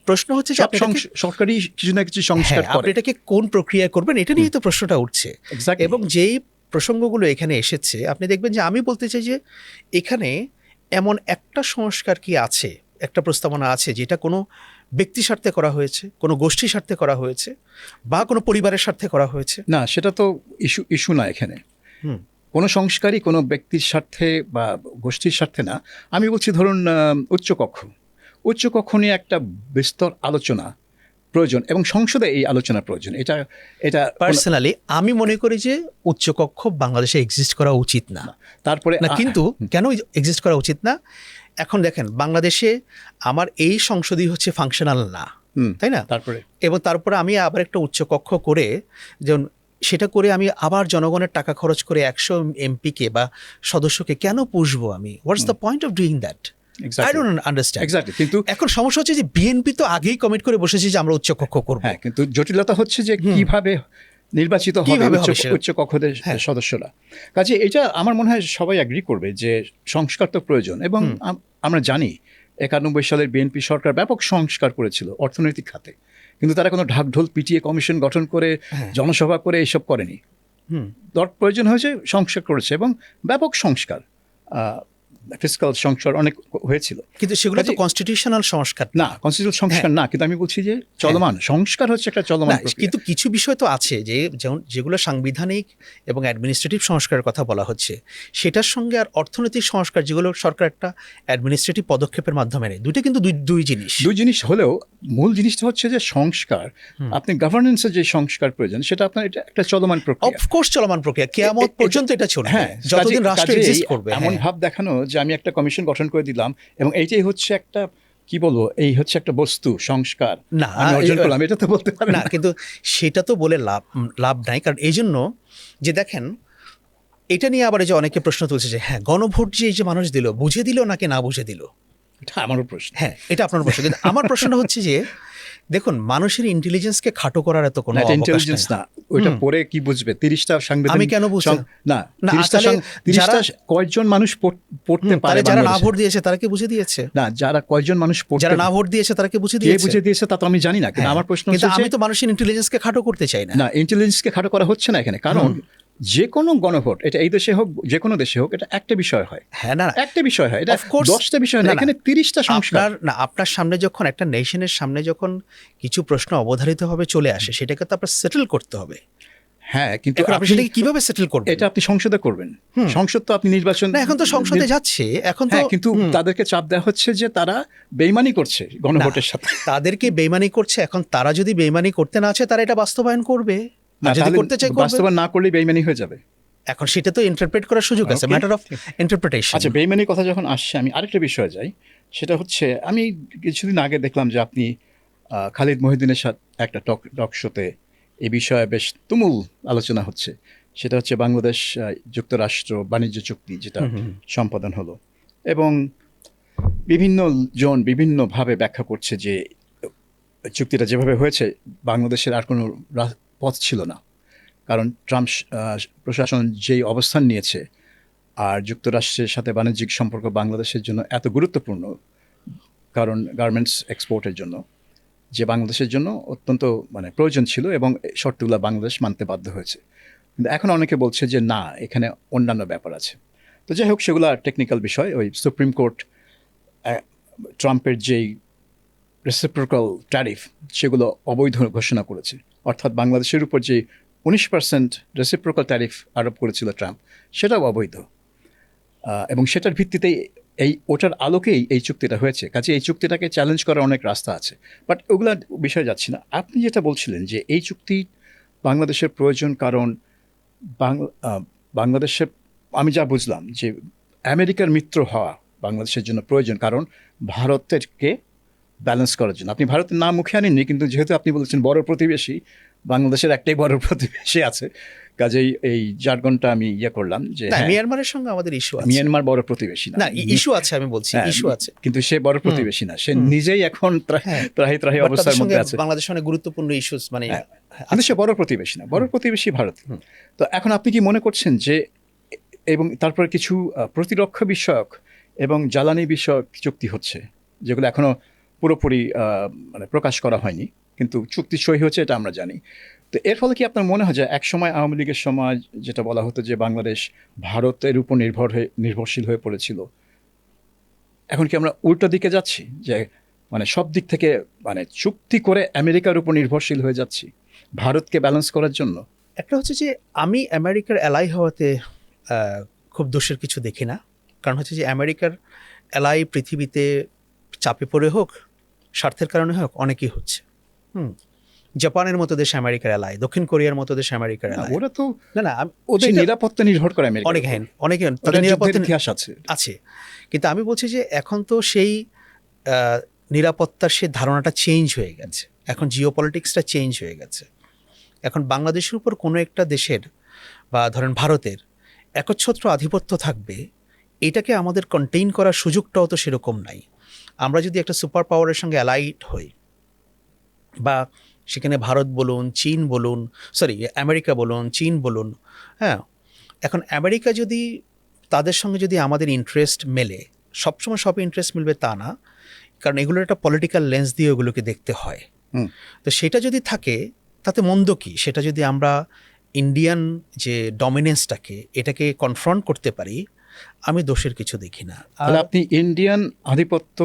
S1: প্রশ্ন হচ্ছে যে
S2: সরকারি কিছু না কিছু সংস্কার করে,
S1: আপনি এটাকে কোন প্রক্রিয়া করবেন, এটা নিয়ে তো প্রশ্নটা উঠছে। এবং যেই প্রসঙ্গগুলো এখানে এসেছে, আপনি দেখবেন যে আমি বলতে চাই যে এখানে এমন একটা সংস্কার কি আছে, একটা প্রস্তাবনা আছে যেটা কোনো ব্যক্তি স্বার্থে করা হয়েছে, কোনো গোষ্ঠীর স্বার্থে করা হয়েছে, বা কোনো পরিবারের স্বার্থে করা হয়েছে?
S2: না, সেটা তো ইস্যু না এখানে। কোনো সংস্কারই কোনো ব্যক্তির স্বার্থে বা গোষ্ঠীর স্বার্থে না। আমি বলছি ধরুন উচ্চকক্ষ নিয়ে একটা বিস্তর আলোচনা প্রয়োজন এবং সংসদে এই আলোচনা প্রয়োজন। এটা
S1: পার্সোনালি আমি মনে করি যে উচ্চকক্ষ বাংলাদেশে এক্সিস্ট করা উচিত না।
S2: তারপরে
S1: না, কিন্তু কেন এক্সিস্ট করা উচিত না? এখন দেখেন বাংলাদেশে আমার এই সংসদই হচ্ছে ফাংশনাল না, তাই না? তারপরে আমি আবার একটা উচ্চকক্ষ করে, যেমন সেটা করে আমি আবার জনগণের টাকা খরচ করে 100 এমপিকে বা সদস্যকে কেন পুষবো আমি? What's the point of doing that? I don't understand.
S2: Exactly. কিন্তু
S1: এখন সমস্যা হচ্ছে যে বিএনপি তো আগেই কমিট করে বসেছে যে আমরা উচ্চকক্ষ করব।
S2: হ্যাঁ, কিন্তু জটিলতা হচ্ছে যে কিভাবে নির্বাচিত হবে উচ্চকক্ষের সদস্যরা। কাজে এটা আমার মনে হয় সবাই এগ্রি করবে যে সংস্কার তো প্রয়োজন। এবং আমরা জানি 91 সালের বিএনপি সরকার ব্যাপক সংস্কার করেছিল অর্থনৈতিক খাতে, কিন্তু তারা কোনো ঢাকঢোল পিটিয়ে কমিশন গঠন করে জনসভা করে এইসব করেনি। প্রয়োজন হয়েছে সংস্কার করেছে, এবং ব্যাপক সংস্কার, ফিসকাল সংস্কার অনেক হয়েছিল,
S1: কিন্তু সেগুলো তো কনস্টিটিউশনাল সংস্কার
S2: না, কনস্টিটিউশনাল সংস্কার না। কিন্তু আমি বলছি যে চলমান সংস্কার হচ্ছে একটা চলমান।
S1: কিন্তু কিছু বিষয় তো আছে যে যেগুলো সাংবিধানিক এবং অ্যাডমিনিস্ট্রেটিভ সংস্কারের কথা বলা হচ্ছে, সেটার সঙ্গে আর অর্থনৈতিক সংস্কার যেগুলো সরকার একটা অ্যাডমিনিস্ট্রেটিভ পদক্ষেপের মাধ্যমে নেয়, দুইটা কিন্তু দুই জিনিস
S2: হলেও মূল জিনিসটা হচ্ছে যে সংস্কার, আপনি গভর্নেন্সের যে সংস্কার প্রয়োজন সেটা আপনার এটা একটা চলমান প্রক্রিয়া।
S1: অফকোর্স চলমান প্রক্রিয়া, কিয়ামত পর্যন্ত এটা চলবে, যতদিন রাষ্ট্র এক্সিস্ট করবে।
S2: এমন ভাব দেখানো যে আমি একটা কমিশন গঠন করে দিলাম এবং এইটাই হচ্ছে একটা কি বলবো, এই হচ্ছে একটা বস্তু সংস্কার
S1: না
S2: আমি অর্জন করলাম, এটা তো বলতে পারেন
S1: না। কিন্তু সেটা তো বলে লাভ নাই, কারণ এই জন্য যে দেখেন এটা নিয়ে আবার যে অনেকে প্রশ্ন তুলছে যে হ্যাঁ গণভোট যে মানুষ দিল, বুঝে দিল নাকি না বুঝে দিল,
S2: এটা আমারও প্রশ্ন।
S1: হ্যাঁ, এটা আপনার প্রশ্ন। কিন্তু আমার প্রশ্নটা হচ্ছে যে দেখুন মানুষের ইন্টেলিজেন্সকে খাটো করার এত কোনো
S2: ইন্টেলিজেন্স না, ওইটা পরে কি বুঝবে? 30টা সাংবিধানিক
S1: আমি কেন বুঝছি
S2: না, 30টা কয়জন মানুষ পড়তে পারে?
S1: যারা না ভোট দিয়েছে তারা কি বুঝে দিয়েছে?
S2: না, যারা কয়জন মানুষ
S1: যারা না ভোট দিয়েছে তারা কি বুঝে
S2: দিয়েছে তা তো আমি জানি না। কিন্তু আমার প্রশ্ন হচ্ছে
S1: আমি তো মানুষের ইন্টেলিজেন্সকে খাটো করতে চাই না।
S2: না, ইন্টেলিজেন্সকে খাটো করা হচ্ছে না এখানে, কারণ যে কোনো গণভোট, এটা এই দেশে হোক যে কোনো দেশে হোক, এটা একটা বিষয় হয়।
S1: হ্যাঁ, না
S2: একটা বিষয় হয়, এটা 10টা বিষয় না, এখানে 30টা সংস্কার।
S1: না, আপনার সামনে যখন একটা নেশনের সামনে যখন কিছু প্রশ্ন অবধারিতভাবে চলে আসে, সেটাকে তো আপনার সেটেল করতে হবে।
S2: হ্যাঁ, কিন্তু
S1: আপনি সেটাকে কিভাবে সেটেল করবেন?
S2: এটা আপনি সংসদে করবেন। সংসদ তো আপনি নির্বাচন,
S1: না এখন তো সংসদে যাচ্ছে, এখন তো
S2: কিন্তু তাদেরকে চাপ দেওয়া হচ্ছে যে তারা বেইমানি করছে গণভোটের সাথে।
S1: তাদেরকে বেইমানি করছে, এখন তারা যদি বেইমানি করতে না চায় তারা এটা বাস্তবায়ন করবে, যদি করতে চায়
S2: বাস্তবায়ন না করলে বেইমানি হয়ে যাবে।
S1: এখন সেটা তো ইন্টারপ্রেট করার সুযোগ আছে, ম্যাটার অফ ইন্টারপ্রিটেশন।
S2: আচ্ছা, বেইমানির কথা যখন আসছে আমি আরেকটা বিষয়ে যাই, সেটা হচ্ছে আমি কিছুদিন আগে দেখলাম যে আপনি খালিদ মহিউদ্দিনের সাথে একটা টক শোতে এই বিষয়ে বেশ তুমুল আলোচনা হচ্ছে। সেটা হচ্ছে বাংলাদেশ যুক্তরাষ্ট্র বাণিজ্য চুক্তি যেটা সম্পাদন হলো, এবং বিভিন্ন জন বিভিন্নভাবে ব্যাখ্যা করছে যে চুক্তিটা যেভাবে হয়েছে বাংলাদেশের আর কোনো পথ ছিল না, কারণ ট্রাম্প প্রশাসন যেই অবস্থান নিয়েছে আর যুক্তরাষ্ট্রের সাথে বাণিজ্যিক সম্পর্ক বাংলাদেশের জন্য এত গুরুত্বপূর্ণ, কারণ গার্মেন্টস এক্সপোর্টের জন্য, যে বাংলাদেশের জন্য অত্যন্ত প্রয়োজন ছিল এবং শর্তগুলো বাংলাদেশ মানতে বাধ্য হয়েছে। কিন্তু এখন অনেকে বলছে যে না, এখানে অন্যান্য ব্যাপার আছে। তো যাই হোক, সেগুলো টেকনিক্যাল বিষয়। ওই সুপ্রিম কোর্ট ট্রাম্পের যেই রেসিপ্রোকাল ট্যারিফ সেগুলো অবৈধ ঘোষণা করেছে, অর্থাৎ বাংলাদেশের উপর যে 19% রেসিপ্রোকাল ট্যারিফ আরোপ করেছিল ট্রাম্প, সেটাও অবৈধ, এবং সেটার ভিত্তিতেই ওটার আলোকেই এই চুক্তিটা হয়েছে। কাজে এই চুক্তিটাকে চ্যালেঞ্জ করার অনেক রাস্তা আছে, বাট ওগুলা বিষয়ে যাচ্ছি না। আপনি যেটা বলছিলেন যে এই চুক্তি বাংলাদেশের প্রয়োজন, কারণ বাংলাদেশের, আমি যা বুঝলাম যে আমেরিকার মিত্র হওয়া বাংলাদেশের জন্য প্রয়োজন, কারণ ভারতেরকে ব্যালেন্স করার জন্য। আপনি ভারতের নাম মুখে আনেননি, কিন্তু যেহেতু আপনি বলেছেন বড় প্রতিবেশী, বাংলাদেশের একটাই বড় প্রতিবেশী আছে, কাজেই এই জার্গনটা আমি করলাম যে
S1: মিয়ানমারের সঙ্গে আমাদের ইস্যু আছে।
S2: মিয়ানমার বড় প্রতিবেশী না,
S1: ইস্যু আছে, আমি বলছি ইস্যু আছে,
S2: কিন্তু সে বড় প্রতিবেশী না, সে নিজেই এখন ত্রাহি অবস্থার মধ্যে আছে।
S1: বাংলাদেশের অনেক গুরুত্বপূর্ণ ইস্যুস
S2: কিন্তু সে বড় প্রতিবেশী না, বড় প্রতিবেশী ভারত। তো এখন আপনি কি মনে করছেন যে, এবং তারপরে কিছু প্রতিরক্ষা বিষয়ক এবং জ্বালানি বিষয়ক চুক্তি হচ্ছে, যেগুলো এখনো পুরোপুরি প্রকাশ করা হয়নি, কিন্তু চুক্তি সই হয়েছে, এটা আমরা জানি। তো এর ফলে কি আপনার মনে হয় যে একসময় আওয়ামী লীগের সময় যেটা বলা হতো যে বাংলাদেশ ভারতের উপর নির্ভরশীল হয়ে পড়েছিল, এখন কি আমরা উল্টো দিকে যাচ্ছি, যে সব দিক থেকে চুক্তি করে আমেরিকার উপর নির্ভরশীল হয়ে যাচ্ছি ভারতকে ব্যালেন্স করার জন্য?
S1: একটা হচ্ছে যে আমি আমেরিকার অ্যালাই হওয়াতে খুব দোষের কিছু দেখি না, কারণ হচ্ছে যে আমেরিকার অ্যালাই পৃথিবীতে চাপে পড়ে হোক, স্বার্থের কারণে হোক, অনেকেই হচ্ছে। জাপানের মতো দেশ আমেরিকার অ্যালাই, দক্ষিণ কোরিয়ার মতো দেশ আমেরিকার অ্যালাই।
S2: ওরা তো
S1: না
S2: ওদের নিরাপত্তা নির্ভর করে আমেরিকা,
S1: অনেকে তাদের নিরাপত্তা
S2: ইতিহাস আছে,
S1: কিন্তু আমি বলছি যে এখন তো সেই নিরাপত্তার সেই ধারণাটা চেঞ্জ হয়ে গেছে, এখন জিওপলিটিক্সটা চেঞ্জ হয়ে গেছে। এখন বাংলাদেশের উপর কোনো একটা দেশের বা ধরেন ভারতের একচ্ছত্র আধিপত্য থাকবে, এটাকে আমাদের কন্টেইন করার সুযোগটাও তো সেরকম নাই। আমরা যদি একটা সুপার পাওয়ারের সঙ্গে অ্যালাইড হই, বা সেখানে ভারত বলুন, চীন বলুন, আমেরিকা বলুন, চীন বলুন, হ্যাঁ, এখন আমেরিকা যদি তাদের সঙ্গে যদি আমাদের ইন্টারেস্ট মেলে, সবসময় সব ইন্টারেস্ট মিলবে তা না, কারণ এগুলোর একটা পলিটিক্যাল লেন্স দিয়ে ওগুলোকে দেখতে হয়। তো সেটা যদি থাকে তাতে মন্দ কি? সেটা যদি আমরা ইন্ডিয়ান যে ডমিনেন্সটাকে, এটাকে কনফ্রন্ট করতে পারি, আমি দোষের কিছু দেখি না।
S2: তাহলে আপনি ইন্ডিয়ান আধিপত্য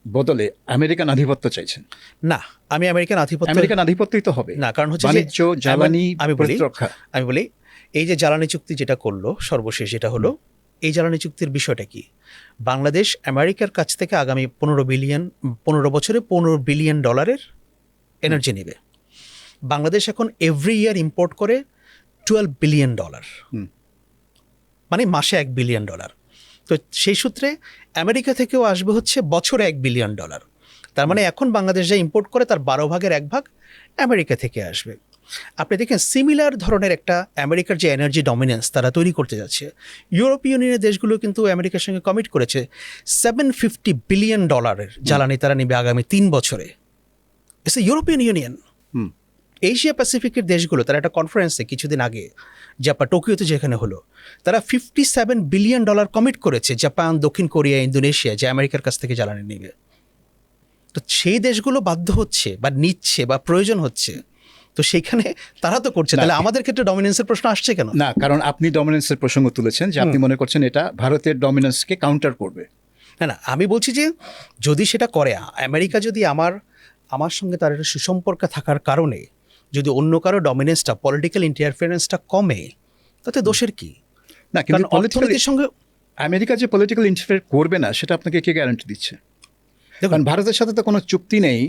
S2: বদলে আমেরিকান আধিপত্য চাইছেন?
S1: না, আমি আমেরিকান
S2: আধিপত্যই তো হবে
S1: না, কারণ হচ্ছে
S2: বাণিজ্য, জ্বালানি, প্রতিরক্ষা।
S1: আমি বলি এই যে জ্বালানি চুক্তি যেটা করলো সর্বশেষ, যেটা হলো, এই জ্বালানি চুক্তির বিষয়টা কি? বাংলাদেশ আমেরিকার কাছ থেকে আগামী 15 বছরে $15 বিলিয়ন এনার্জি নেবে। বাংলাদেশ এখন এভরি ইয়ার ইম্পোর্ট করে $12 বিলিয়ন, মানে মাসে $1 বিলিয়ন। তো সেই সূত্রে আমেরিকা থেকেও আসবে হচ্ছে বছরে $1 বিলিয়ন। তার মানে এখন বাংলাদেশ যা ইম্পোর্ট করে তার 12 ভাগের 1 ভাগ আমেরিকা থেকে আসবে। আপনি দেখেন সিমিলার ধরনের একটা আমেরিকার যে এনার্জি ডমিনেন্স তারা তৈরি করতে যাচ্ছে। ইউরোপীয় ইউনিয়নের দেশগুলো কিন্তু আমেরিকার সঙ্গে কমিট করেছে $750 বিলিয়ন জ্বালানি তারা নেবে আগামী 3 বছরে। It's European union. এশিয়া প্যাসিফিকের দেশগুলো তারা একটা কনফারেন্সে কিছুদিন আগে জাপান টোকিওতে যেখানে হলো, তারা $57 বিলিয়ন কমিট করেছে, জাপান, দক্ষিণ কোরিয়া, ইন্দোনেশিয়া, যে আমেরিকার কাছ থেকে জ্বালানি নেবে। তো সেই দেশগুলো বাধ্য হচ্ছে বা নিচ্ছে বা প্রয়োজন হচ্ছে, তো সেইখানে তারা তো করছে, তাহলে আমাদের ক্ষেত্রে ডমিনেন্সের প্রশ্ন আসছে কেন? না,
S2: কারণ আপনি ডমিনেন্সের প্রসঙ্গ তুলেছেন, যে আপনি মনে করছেন এটা ভারতের ডমিনেন্সকে কাউন্টার করবে।
S1: না, আমি বলছি যে যদি সেটা করে, আমেরিকা যদি আমার সঙ্গে তার একটা সুসম্পর্ক থাকার কারণে যদি অন্য কারো ডমিনেন্সটা, পলিটিক্যাল ইন্টারফারেন্সটা কমে, তাতে দোষের কি?
S2: না, কিন্তু অর্থনীতির সঙ্গে আমেরিকা যে পলিটিক্যাল ইন্টারফেয়ার করবে না, সেটা আপনাকে কে গ্যারান্টি দিচ্ছে? কারণ ভারতের সাথে তো কোনো চুক্তি নেই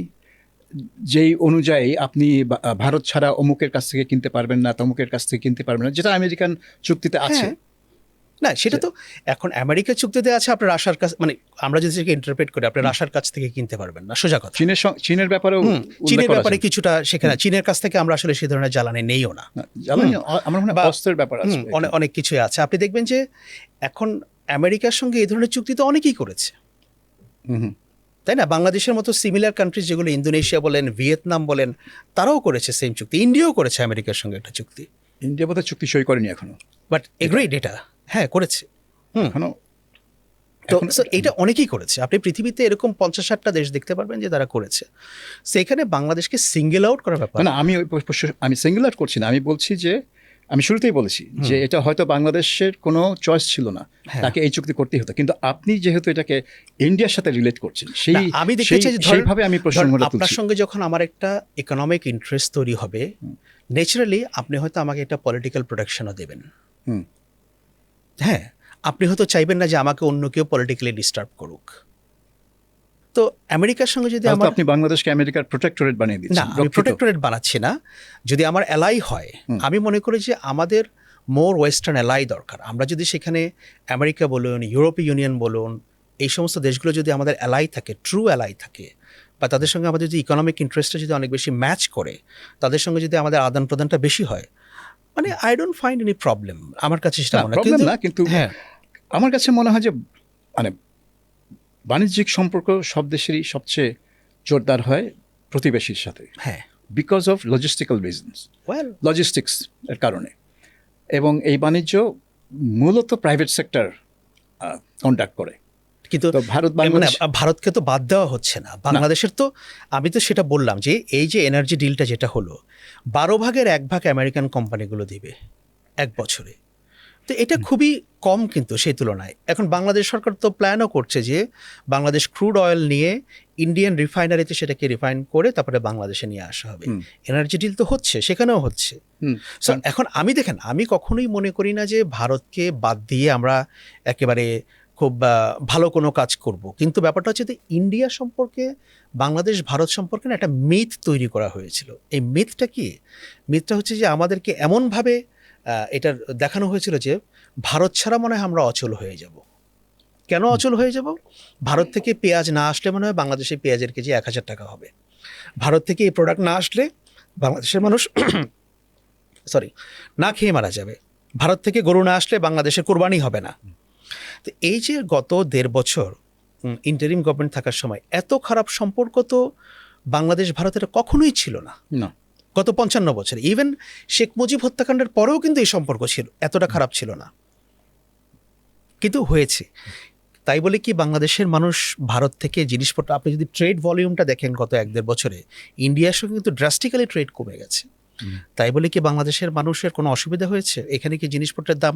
S2: যেই অনুযায়ী আপনি ভারত ছাড়া অমুকের কাছ থেকে কিনতে পারবেন না, তমুকের কাছ থেকে কিনতে পারবেন না, যেটা আমেরিকান চুক্তিতে আছে।
S1: না সেটা তো এখন আমেরিকা চুক্তিতে আছে আপনার রাশিয়ার কাছ মানে আমরা যদি সেটাকে ইন্টারপ্রেট করি আপনি রাশিয়ার কাছ থেকে কিনতে পারবেন না, সোজা কথা।
S2: চীনের ব্যাপারেও
S1: চীনের ব্যাপারে কিছুটা সেখানে চীনের কাছ থেকে আমরা আসলে সেই ধরনের জ্বালানি নেইও না,
S2: জ্বালানি আমার মনে হয় অস্ত্রের ব্যাপার আছে,
S1: অনেক কিছুই আছে। আপনি দেখবেন যে এখন আমেরিকার সঙ্গে এই ধরনের চুক্তি তো অনেকেই করেছে, তাই না? বাংলাদেশের মতো সিমিলার কান্ট্রিজ যেগুলো ইন্দোনেশিয়া বলেন, ভিয়েতনাম বলেন, তারাও করেছে সেম চুক্তি। ইন্ডিয়াও করেছে আমেরিকার সঙ্গে একটা চুক্তি,
S2: ইন্ডিয়া বোধহয় চুক্তি সই করেনি এখনো,
S1: বাট এগ্রিড এটা, হ্যাঁ করেছে
S2: এখনো।
S1: তো এইটা অনেকেই করেছে। আপনি পৃথিবীতে এরকম 50-60টা দেশ দেখতে পারবেন যে তারা করেছে। সেখানে বাংলাদেশকে সিঙ্গেল আউট করার ব্যাপার
S2: না, আমি সিঙ্গেল আউট করছি না, আমি বলছি যে আমি শুরুতেই বলেছি যে এটা হয়তো বাংলাদেশের কোনো চয়েস ছিল না, তাকে এই চুক্তি করতেই হতো। কিন্তু আপনি যেহেতু এটাকে ইন্ডিয়ার সাথে রিলেট করছেন,
S1: আমি দেখতে চাই যে
S2: সেইভাবে আমি প্রশ্নটা তুলছি।
S1: আপনার সঙ্গে যখন আমার একটা ইকোনমিক ইন্টারেস্ট তৈরি হবে, ন্যাচারালি আপনি হয়তো আমাকে একটা পলিটিক্যাল প্রোটেকশনও দেবেন। হ্যাঁ, আপনি হয়তো চাইবেন না যে আমাকে অন্য কেউ পলিটিক্যালি ডিস্টার্ব করুক। তো আমেরিকার সঙ্গে যদি
S2: আপনি বাংলাদেশকে আমেরিকার প্রোটেক্টরেট বানিয়ে দিচ্ছেন।
S1: না, আমি প্রোটেক্টরেট বানাচ্ছি না। যদি আমার অ্যালাই হয়, আমি মনে করি যে আমাদের মোর ওয়েস্টার্ন অ্যালাই দরকার। আমরা যদি সেখানে আমেরিকা বলুন, ইউরোপীয় ইউনিয়ন বলুন, এই সমস্ত দেশগুলো যদি আমাদের অ্যালাই থাকে, ট্রু অ্যালাই থাকে, বা তাদের সঙ্গে আমাদের যদি ইকোনমিক ইন্টারেস্টটা যদি অনেক বেশি ম্যাচ করে, তাদের সঙ্গে যদি আমাদের আদান প্রদানটা বেশি হয়, মানে I don't find any problem. আমার কাছে সেটা মনে হয়।
S2: কিন্তু হ্যাঁ, আমার কাছে মনে হয় যে মানে বাণিজ্যিক সম্পর্ক সব দেশেরই সবচেয়ে জোরদার হয় প্রতিবেশীর সাথে,
S1: হ্যাঁ,
S2: because of logistical reasons, logistics এর কারণে। এবং এই বাণিজ্য মূলত প্রাইভেট সেক্টর কন্ডাক্ট করে।
S1: কিন্তু ভারতকে তো বাদ দেওয়া হচ্ছে না। বাংলাদেশের তো, আমি তো সেটা বললাম যে এই যে এনার্জি ডিলটা যেটা হলো, 1/12 আমেরিকান কোম্পানিগুলো দিবে 1 বছরে। তো এটা খুবই কম কিন্তু সেই তুলনায়। এখন বাংলাদেশ সরকার তো প্ল্যানও করছে যে বাংলাদেশ ক্রুড অয়েল নিয়ে ইন্ডিয়ান রিফাইনারিতে সেটাকে রিফাইন করে তারপরে বাংলাদেশে নিয়ে আসা হবে। এনার্জি ডিল তো হচ্ছে, সেখানেও হচ্ছে। সো এখন আমি কখনোই মনে করি না যে ভারতকে বাদ দিয়ে আমরা একেবারে খুব ভালো কোনো কাজ করব। কিন্তু ব্যাপারটা হচ্ছে যে ইন্ডিয়া সম্পর্কে, বাংলাদেশ ভারত সম্পর্কে না একটা মিথ তৈরি করা হয়েছিল। এই মিথটা কি? মিথটা হচ্ছে যে আমাদেরকে এমনভাবে এটার দেখানো হয়েছিল যে ভারত ছাড়া মনে হয় আমরা অচল হয়ে যাব। কেন অচল হয়ে যাব? ভারত থেকে পেঁয়াজ না আসলে মনে হয় বাংলাদেশে পেঁয়াজের কেজি 1000 টাকা হবে। ভারত থেকে এই প্রোডাক্ট না আসলে বাংলাদেশের মানুষ না খেয়ে মারা যাবে। ভারত থেকে গরু না আসলে বাংলাদেশের কোরবানি হবে না। তো এই যে গত 1.5 বছর ইন্টারিম গভর্নমেন্ট থাকার সময় এত খারাপ সম্পর্ক তো বাংলাদেশ ভারতের কখনোই ছিল না। গত 55 বছরে, ইভেন শেখ মুজিব হত্যাকাণ্ডের পরেও কিন্তু এই সম্পর্ক ছিল, এতটা খারাপ ছিল না, কিন্তু হয়েছে। তাই বলে কি বাংলাদেশের মানুষ ভারত থেকে জিনিসপত্র, আপনি যদি ট্রেড ভলিউমটা দেখেন গত 1-1.5 বছরে ইন্ডিয়ার সঙ্গে কিন্তু ড্রাস্টিক্যালি ট্রেড কমে গেছে। তাই বলে কি বাংলাদেশের মানুষের কোনো অসুবিধা হয়েছে? এখানে কি জিনিসপত্রের দাম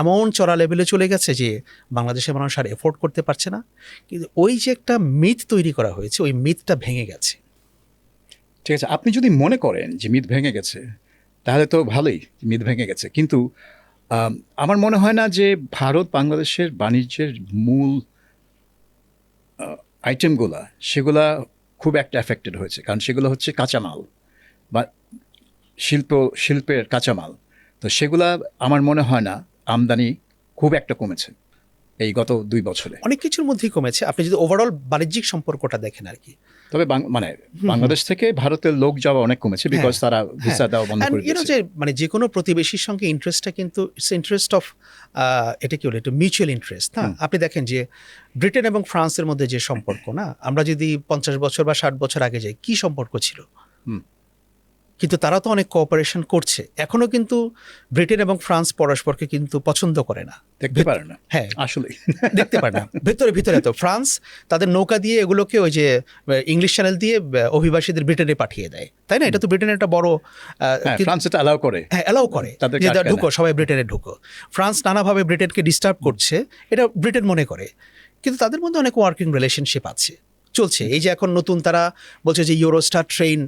S1: এমন চড়া লেভেলে চলে গেছে যে বাংলাদেশের মানুষ আর এফোর্ড করতে পারছে না? কিন্তু ওই যে একটা মিথ তৈরি করা হয়েছে, ওই মিথটা ভেঙে গেছে।
S2: ঠিক আছে, আপনি যদি মনে করেন যে মিথ ভেঙে গেছে তাহলে তো ভালোই, মিথ ভেঙে গেছে। কিন্তু আমার মনে হয় না যে ভারত বাংলাদেশের বাণিজ্যের মূল আইটেমগুলা সেগুলা খুব একটা এফেক্টেড হয়েছে, কারণ সেগুলো হচ্ছে কাঁচামাল বা শিল্পের কাঁচামাল। তো সেগুলা আমার মনে হয় না আমদানি খুব একটা কমেছে এই গত 2 বছরে।
S1: অনেক কিছুর মধ্যেই কমেছে আপনি যদি ওভারঅল বাণিজ্যিক সম্পর্কটা দেখেন আর কি।
S2: তবে মানে বাংলাদেশ থেকে ভারতের লোক যাওয়া অনেক কমেছে, বিকজ তারা ভিসা দেওয়া বন্ধ করে দিয়েছে।
S1: যে মানে যে কোনো প্রতিবেশীর সঙ্গে ইন্টারেস্টটা কিন্তু ইন্টারেস্ট অফ এটা কি বলে, একটু মিউচুয়াল ইন্টারেস্ট। হ্যাঁ, আপনি দেখেন যে ব্রিটেন এবং ফ্রান্সের মধ্যে যে সম্পর্ক, না আমরা যদি 50 বছর বা 60 বছর আগে যাই, কি সম্পর্ক ছিল? কিন্তু তারা তো অনেক কোঅপারেশন করছে এখনো। কিন্তু ব্রিটেন এবং ফ্রান্স পরস্পরকে কিন্তু পছন্দ করে না,
S2: দেখতে পারে না।
S1: হ্যাঁ,
S2: আসলে
S1: দেখতে পারে না। ভিতরে তো ফ্রান্স তাদের নৌকা দিয়ে এগুলোকে ওই যে ইংলিশ চ্যানেল দিয়ে অভিবাসীদের ব্রিটেনে পাঠিয়ে দেয়, তাই না? এটা তো ব্রিটেনের একটা বড়,
S2: ফ্রান্স এটা অ্যালাউ করে।
S1: হ্যাঁ, অ্যালাউ করে যে ঢুকো, সবাই ব্রিটেনে ঢুকো। ফ্রান্স নানাভাবে ব্রিটেনকে ডিস্টার্ব করছে, এটা ব্রিটেন মনে করে। কিন্তু তাদের মধ্যে অনেক ওয়ার্কিং রিলেশনশিপ আছে, চলছে। এই যে এখন নতুন তারা বলছে যে ইউরোস্টার ট্রেন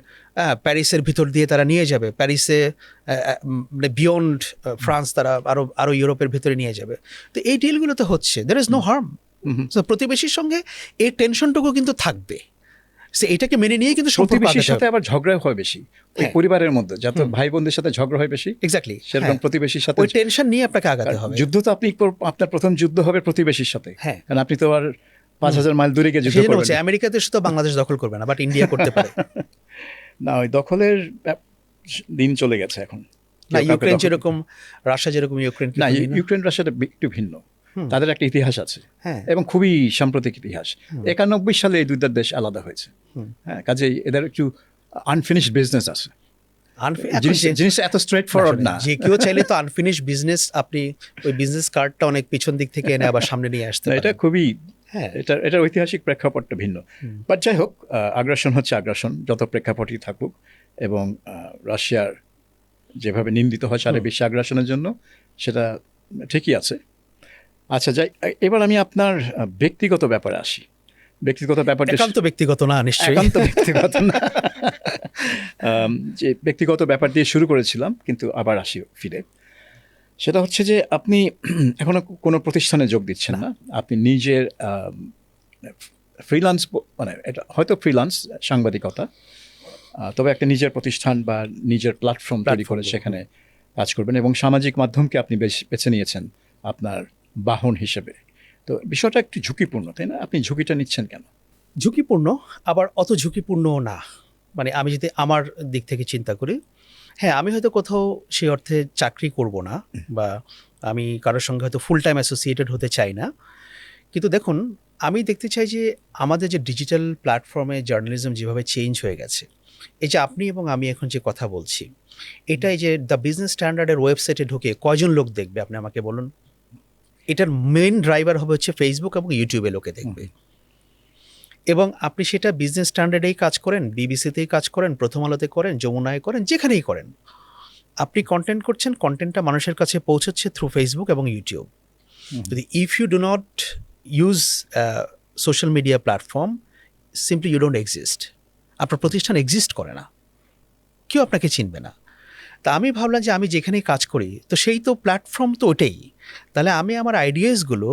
S1: প্যারিসের ভিতর দিয়ে তারা নিয়ে যাবে, প্যারিসে মানে বিয়ন্ড ফ্রান্স তারা আরো ইউরোপের ভিতরে নিয়ে যাবে। তো এই ডিলগুলো তো হচ্ছে, দের ইজ নো হার্ম। প্রতিবেশীর সঙ্গে এই টেনশনটুকু কিন্তু থাকবে। সো এটাকে মেনে নিয়ে কিন্তু সম্পর্ক
S2: প্রতিবেশীর সাথে আবার ঝগড়া হয় বেশি, ওই
S1: হ্যাঁ।
S2: পরিবারের মধ্যে যত ভাই বোনদের সাথে ঝগড়া হয় বেশি,
S1: এক্স্যাক্টলি
S2: সেরকম প্রতিবেশীর সাথে
S1: ওই টেনশন নিয়ে আপনাকে আগাতে হবে।
S2: যুদ্ধ তো আপনার প্রথম যুদ্ধ হবে প্রতিবেশীর সাথে,
S1: হ্যাঁ।
S2: কারণ আপনি তো আর 5,000 মাইল দূরে গিয়ে যুদ্ধ
S1: সেজন্য
S2: করবেন
S1: হচ্ছে
S2: না।
S1: আমেরিকাতে শুধু বাংলাদেশ দখল করবে না, বাট ইন্ডিয়া করতে পারে।
S2: না, ওই দখলের দিন চলে গেছে এখন।
S1: না,
S2: কেউ কাউকে
S1: ইউক্রেন
S2: দখল
S1: যেরকম, রাশিয়া যেরকম ইউক্রেন,
S2: না, ইউক্রেন রাশিয়াটা একটু ভিন্ন,
S1: হুম।
S2: তাদের একটা ইতিহাস আছে
S1: হ্যাঁ।
S2: এবং খুবই সাম্প্রতিক ইতিহাস। 91 সালে এই দুইটা দেশ আলাদা হয়েছে।
S1: হুম।
S2: হ্যাঁ, কাজেই এদের একটু আনফিনিশড বিজনেস আছে।
S1: এখন
S2: জিনিসটা এত স্ট্রেট ফরওয়ার্ড না।
S1: যে কেউ চাইলে তো আনফিনিশ বিজনেস, আপনি ওই বিজনেস কার্ডটা অনেক পিছন দিক থেকে এনে আবার সামনে নিয়ে আসতে
S2: না, এটা
S1: পারেন।
S2: খুবই,
S1: হ্যাঁ।
S2: এটার ঐতিহাসিক প্রেক্ষাপটটা ভিন্ন। বাট যাই হোক, আগ্রাসন হচ্ছে আগ্রাসন, যত প্রেক্ষাপটই থাকুক, এবং রাশিয়ার যেভাবে নিন্দিত হয় সারা বিশ্বে আগ্রাসনের জন্য, সেটা ঠিকই আছে। আচ্ছা, যাই, এবার আমি আপনার ব্যক্তিগত ব্যাপারে আসি। ব্যক্তিগত ব্যাপারটা
S1: একান্ত ব্যক্তিগত না নিশ্চয়ই।
S2: একান্ত ব্যক্তিগত না। যে ব্যক্তিগত ব্যাপার দিয়ে শুরু করেছিলাম, কিন্তু আবার আসি ফিরে। সেটা হচ্ছে যে আপনি এখনো কোনো প্রতিষ্ঠানে যোগ দিচ্ছেন না, আপনি নিজের ফ্রিল্যান্স, মানে এটা হয়তো ফ্রিল্যান্স সাংবাদিকতা, তবে একটা নিজের প্রতিষ্ঠান বা নিজের প্ল্যাটফর্ম তৈরি করে সেখানে কাজ করবেন, এবং সামাজিক মাধ্যমকে আপনি বেছে নিয়েছেন আপনার বাহন হিসেবে। তো বিষয়টা একটু ঝুঁকিপূর্ণ, তাই না? আপনি ঝুঁকিটা নিচ্ছেন কেন?
S1: ঝুঁকিপূর্ণ, আবার অত ঝুঁকিপূর্ণও না। মানে আমি যদি আমার দিক থেকে চিন্তা করি, হ্যাঁ, আমি হয়তো কোথাও সেই অর্থে চাকরি করব না, বা আমি কারোর সঙ্গে হয়তো ফুল টাইম অ্যাসোসিয়েটেড হতে চাই না। কিন্তু দেখুন, আমি দেখতে চাই যে আমাদের যে ডিজিটাল প্ল্যাটফর্মে জার্নালিজম যেভাবে চেঞ্জ হয়ে গেছে, এই যে আপনি এবং আমি এখন যে কথা বলছি, এটাই যে দ্য বিজনেস স্ট্যান্ডার্ডের ওয়েবসাইটে ঢুকে কয়জন লোক দেখবে আপনি আমাকে বলুন? এটার মেইন ড্রাইভার হবে হচ্ছে ফেসবুক এবং ইউটিউবে লোকে দেখবে। এবং আপনি সেটা বিজনেস স্ট্যান্ডার্ডেই কাজ করেন, বিবিসিতেই কাজ করেন, প্রথম আলোতে করেন, যমুনায় করেন, যেখানেই করেন, আপনি কন্টেন্ট করছেন, কন্টেন্টটা মানুষের কাছে পৌঁছচ্ছে থ্রু ফেসবুক এবং ইউটিউব। যদি if you do not use social media platform, simply you don't exist. আপনার প্রতিষ্ঠান এক্সিস্ট করে না, কেউ আপনাকে চিনবে না। তা আমি ভাবলাম যে আমি যেখানেই কাজ করি, তো সেই তো প্ল্যাটফর্ম তো ওটাই, তাহলে আমি আমার আইডিয়াসগুলো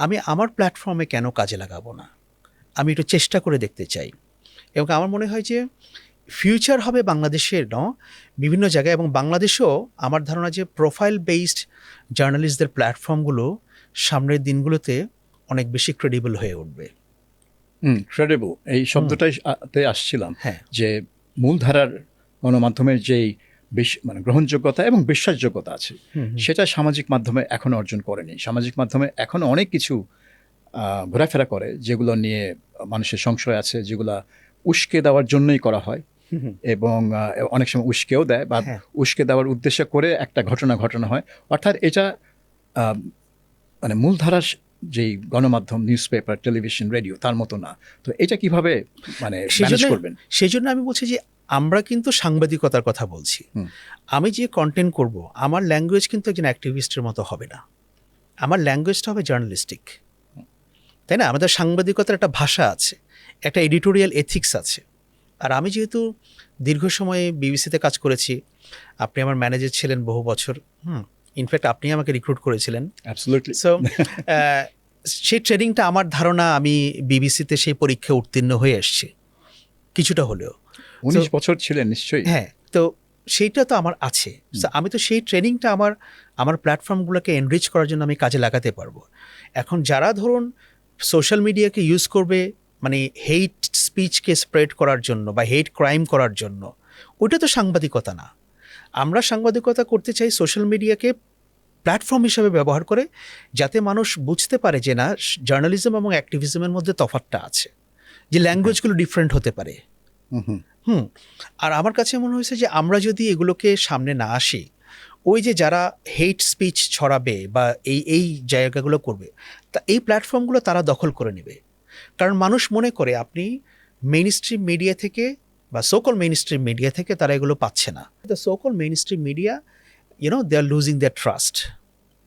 S1: আমি আমার প্ল্যাটফর্মে কেন কাজে লাগাবো না? আমি একটু চেষ্টা করে দেখতে চাই। এবং আমার মনে হয় যে ফিউচার হবে বাংলাদেশের বিভিন্ন জায়গায়, এবং বাংলাদেশেও আমার ধারণা যে প্রোফাইল বেসড জার্নালিস্টদের প্ল্যাটফর্মগুলো সামনের দিনগুলোতে অনেক বেশি ক্রেডিবল হয়ে উঠবে।
S2: ক্রেডিবল, এই শব্দটাই আসছিলাম।
S1: হ্যাঁ।
S2: যে মূলধারার গণমাধ্যমের যেই মানে গ্রহণযোগ্যতা এবং বিশ্বাসযোগ্যতা আছে, সেটা সামাজিক মাধ্যমে এখনো অর্জন করেনি। সামাজিক মাধ্যমে এখনো অনেক কিছু ঘোরাফেরা করে, যেগুলো নিয়ে মানুষের সংশয় আছে, যেগুলা উস্কে দেওয়ার জন্যই করা হয়, এবং অনেক সময় উস্কেও দেয়, বা উস্কে দেওয়ার উদ্দেশ্য করে একটা ঘটনা হয়। অর্থাৎ এটা মানে মূলধারার যেই গণমাধ্যম, নিউজ পেপার, টেলিভিশন, রেডিও, তার মতো না। তো এটা কিভাবে মানে ম্যানেজ করবেন?
S1: সেই জন্য আমি বলছি যে আমরা কিন্তু সাংবাদিকতার কথা বলছি। আমি যে কন্টেন্ট করব, আমার ল্যাঙ্গুয়েজ কিন্তু একজন অ্যাক্টিভিস্টের মতো হবে না, আমার ল্যাঙ্গুয়েজটা হবে জার্নালিস্টিক, তাই না? আমাদের সাংবাদিকতার একটা ভাষা আছে, একটা এডিটোরিয়াল এথিক্স আছে। আর আমি যেহেতু দীর্ঘ সময়ে বিবিসিতে কাজ করেছি, আপনি আমার ম্যানেজার ছিলেন বহু বছর, ইনফ্যাক্ট আপনি আমাকে রিক্রুট করেছিলেন।
S2: অ্যাবসলিউটলি।
S1: সো সেই ট্রেনিংটা আমার ধারণা আমি বিবিসিতে সেই পরীক্ষায় উত্তীর্ণ হয়ে এসছি কিছুটা হলেও।
S2: 19 বছর ছিলেন নিশ্চয়ই।
S1: হ্যাঁ, তো সেইটা তো আমার আছে। আমি তো সেই ট্রেনিংটা আমার প্ল্যাটফর্মগুলোকে এনরিচ করার জন্য আমি কাজে লাগাতে পারবো। এখন যারা ধরুন সোশ্যাল মিডিয়াকে ইউজ করবে মানে হেইট স্পিচকে স্প্রেড করার জন্য বা হেইট ক্রাইম করার জন্য, ওইটা তো সাংবাদিকতা না। আমরা সাংবাদিকতা করতে চাই সোশ্যাল মিডিয়াকে প্ল্যাটফর্ম হিসেবে ব্যবহার করে, যাতে মানুষ বুঝতে পারে যে না, জার্নালিজম এবং অ্যাক্টিভিজমের মধ্যে তফাৎটা আছে, যে ল্যাঙ্গুয়েজগুলো ডিফারেন্ট হতে পারে। আর আমার কাছে মনে হয়েছে যে আমরা যদি এগুলোকে সামনে না আসি, ওই যে যারা হেট স্পিচ ছড়াবে বা এই জায়গাগুলো করবে, তা এই প্ল্যাটফর্মগুলো তারা দখল করে নেবে। কারণ মানুষ মনে করে আপনি মেইন স্ট্রিম মিডিয়া থেকে বা সোকল মেইন স্ট্রিম মিডিয়া থেকে তারা এগুলো পাচ্ছে না। The so called mainstream media they are losing their trust.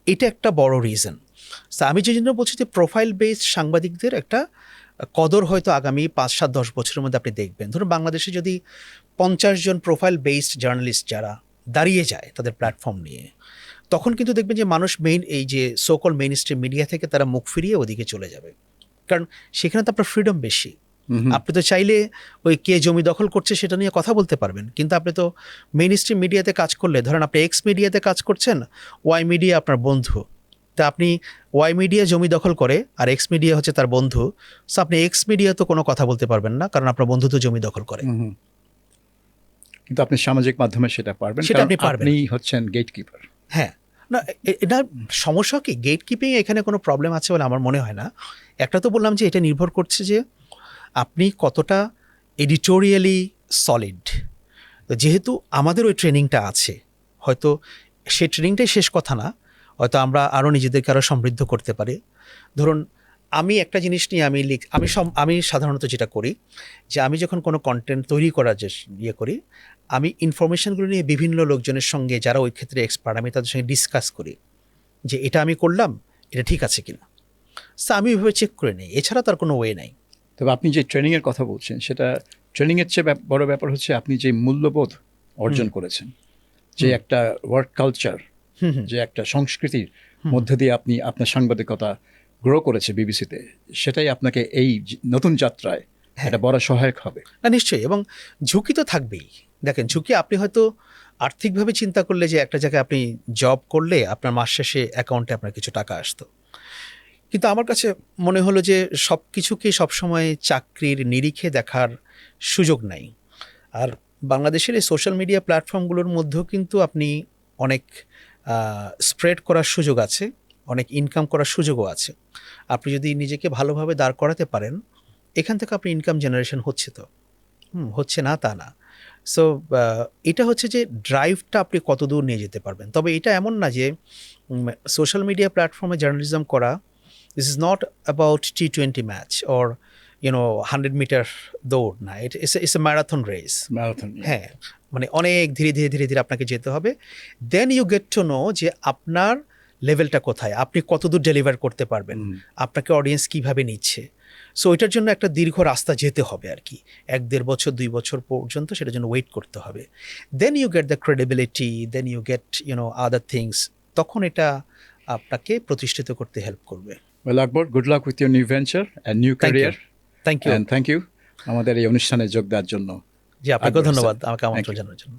S1: এটা একটা বড় রিজন। সো আমি যে জন্য বলছি যে প্রোফাইল বেসড সাংবাদিকদের একটা কদর হয়তো আগামী 5-7-10 বছরের মধ্যে আপনি দেখবেন। ধরুন বাংলাদেশে যদি 50 জন প্রোফাইল বেসড জার্নালিস্ট যারা দাঁড়িয়ে যায় তাদের প্ল্যাটফর্ম নিয়ে, তখন কিন্তু দেখবেন যে মানুষ এই যে সোকল মেইন স্ট্রিম মিডিয়া থেকে তারা মুখ ফিরিয়ে ওদিকে চলে যাবে, কারণ সেখানে তো আপনার ফ্রিডম বেশি। আপনি তো চাইলে ওই কে জমি দখল করছে সেটা নিয়ে কথা বলতে পারবেন, কিন্তু আপনি তো মেইন স্ট্রিম মিডিয়াতে কাজ করলে, ধরেন আপনি এক্স মিডিয়াতে কাজ করছেন, ওয়াই মিডিয়া আপনার বন্ধু, তা আপনি ওয়াই মিডিয়া জমি দখল করে আর এক্স মিডিয়া হচ্ছে তার বন্ধু, সো আপনি এক্স মিডিয়া তো কোনো কথা বলতে পারবেন না, কারণ আপনার বন্ধু তো জমি দখল করে।
S2: কিন্তু আপনি সামাজিক মাধ্যমে সেটা পারবেন,
S1: সেটা
S2: কারণ
S1: আপনি পারবেন।
S2: আপনি হচ্ছেন গেট কিপার।
S1: হ্যাঁ, না এটা সমস্যা কি, গেট কিপিং এখানে কোনো প্রবলেম আছে বলে আমার মনে হয় না। একটা তো বললাম যে এটা নির্ভর করছে যে আপনি কতটা এডিটোরিয়ালি সলিড। যেহেতু আমাদের ওই ট্রেনিংটা আছে, হয়তো সেই ট্রেনিংটাই শেষ কথা না, হয়তো আমরা আরও নিজেদেরকে আরও সমৃদ্ধ করতে পারি। ধরুন আমি একটা জিনিস নিয়ে আমি সাধারণত যেটা করি যে আমি যখন কোনো কন্টেন্ট তৈরি করার যে ইয়ে করি, আমি ইনফরমেশনগুলো নিয়ে বিভিন্ন লোকজনের সঙ্গে যারা ওই ক্ষেত্রে এক্সপার্ট, আমি তাদের সঙ্গে ডিসকাস করি যে এটা আমি করলাম, এটা ঠিক আছে কিনা। সো আমি ওইভাবে চেক করে নিই, এছাড়া তার কোনো ওয়ে নাই।
S2: তবে আপনি যে ট্রেনিংয়ের কথা বলছেন, সেটা ট্রেনিংয়ের চেয়ে বড় ব্যাপার হচ্ছে আপনি যে মূল্যবোধ অর্জন করেছেন, যে একটা ওয়ার্ক কালচার, যে একটা সংস্কৃতির মধ্যে দিয়ে আপনি আপনার সাংবাদিকতা গ্রো করেছে বিবিসিতে, সেটাই আপনাকে এই নতুন যাত্রায় একটা বড় সহায়ক হবে।
S1: না নিশ্চয়ই, এবং ঝুঁকি তো থাকবেই। দেখেন ঝুঁকি আপনি হয়তো আর্থিকভাবে চিন্তা করলে যে একটা জায়গায় আপনি জব করলে আপনার মাস শেষে অ্যাকাউন্টে আপনার কিছু টাকা আসতো, কিন্তু আমার কাছে মনে হলো যে সব কিছুকে সবসময় চাকরির নিরিখে দেখার সুযোগ নাই। আর বাংলাদেশের এই সোশ্যাল মিডিয়া প্ল্যাটফর্মগুলোর মধ্যেও কিন্তু আপনি অনেক স্প্রেড করার সুযোগ আছে, অনেক ইনকাম করার সুযোগও আছে। আপনি যদি নিজেকে ভালোভাবে দাঁড় করাতে পারেন, এখান থেকে আপনি ইনকাম জেনারেশন হচ্ছে তো, হচ্ছে না তা না। সো এটা হচ্ছে যে ড্রাইভটা আপনি কতদূর নিয়ে যেতে পারবেন। তবে এটা এমন না যে সোশ্যাল মিডিয়া প্ল্যাটফর্মে জার্নালিজম করা, this is not about T20 match or 100 metre দৌড় না, it's a marathon race.
S2: Marathon.
S1: হ্যাঁ, মানে অনেক ধীরে ধীরে ধীরে ধীরে আপনাকে যেতে হবে। Then you get to know যে আপনার লেভেলটা কোথায়, আপনি কতদূর ডেলিভার করতে পারবেন, আপনাকে অডিয়েন্স কিভাবে নিচ্ছে। সো ওইটার জন্য একটা দীর্ঘ রাস্তা যেতে হবে আর কি, 1-1.5 বছর 2 বছর পর্যন্ত সেটার জন্য ওয়েট করতে হবে। Then you get the credibility, then you get other things, তখন এটা আপনাকে প্রতিষ্ঠিত করতে হেল্প করবে।
S2: Well Akbar, good luck with your new venture and new career.
S1: Thank you.
S2: And thank you আমাদের এই অনুষ্ঠানে যোগ দেওয়ার জন্য।
S1: জি, আপনাকেও
S2: আকবর,
S1: ধন্যবাদ
S2: স্যার।
S1: আমাকে
S2: Thank
S1: আমন্ত্রণ
S2: you.
S1: জানানোর জন্য।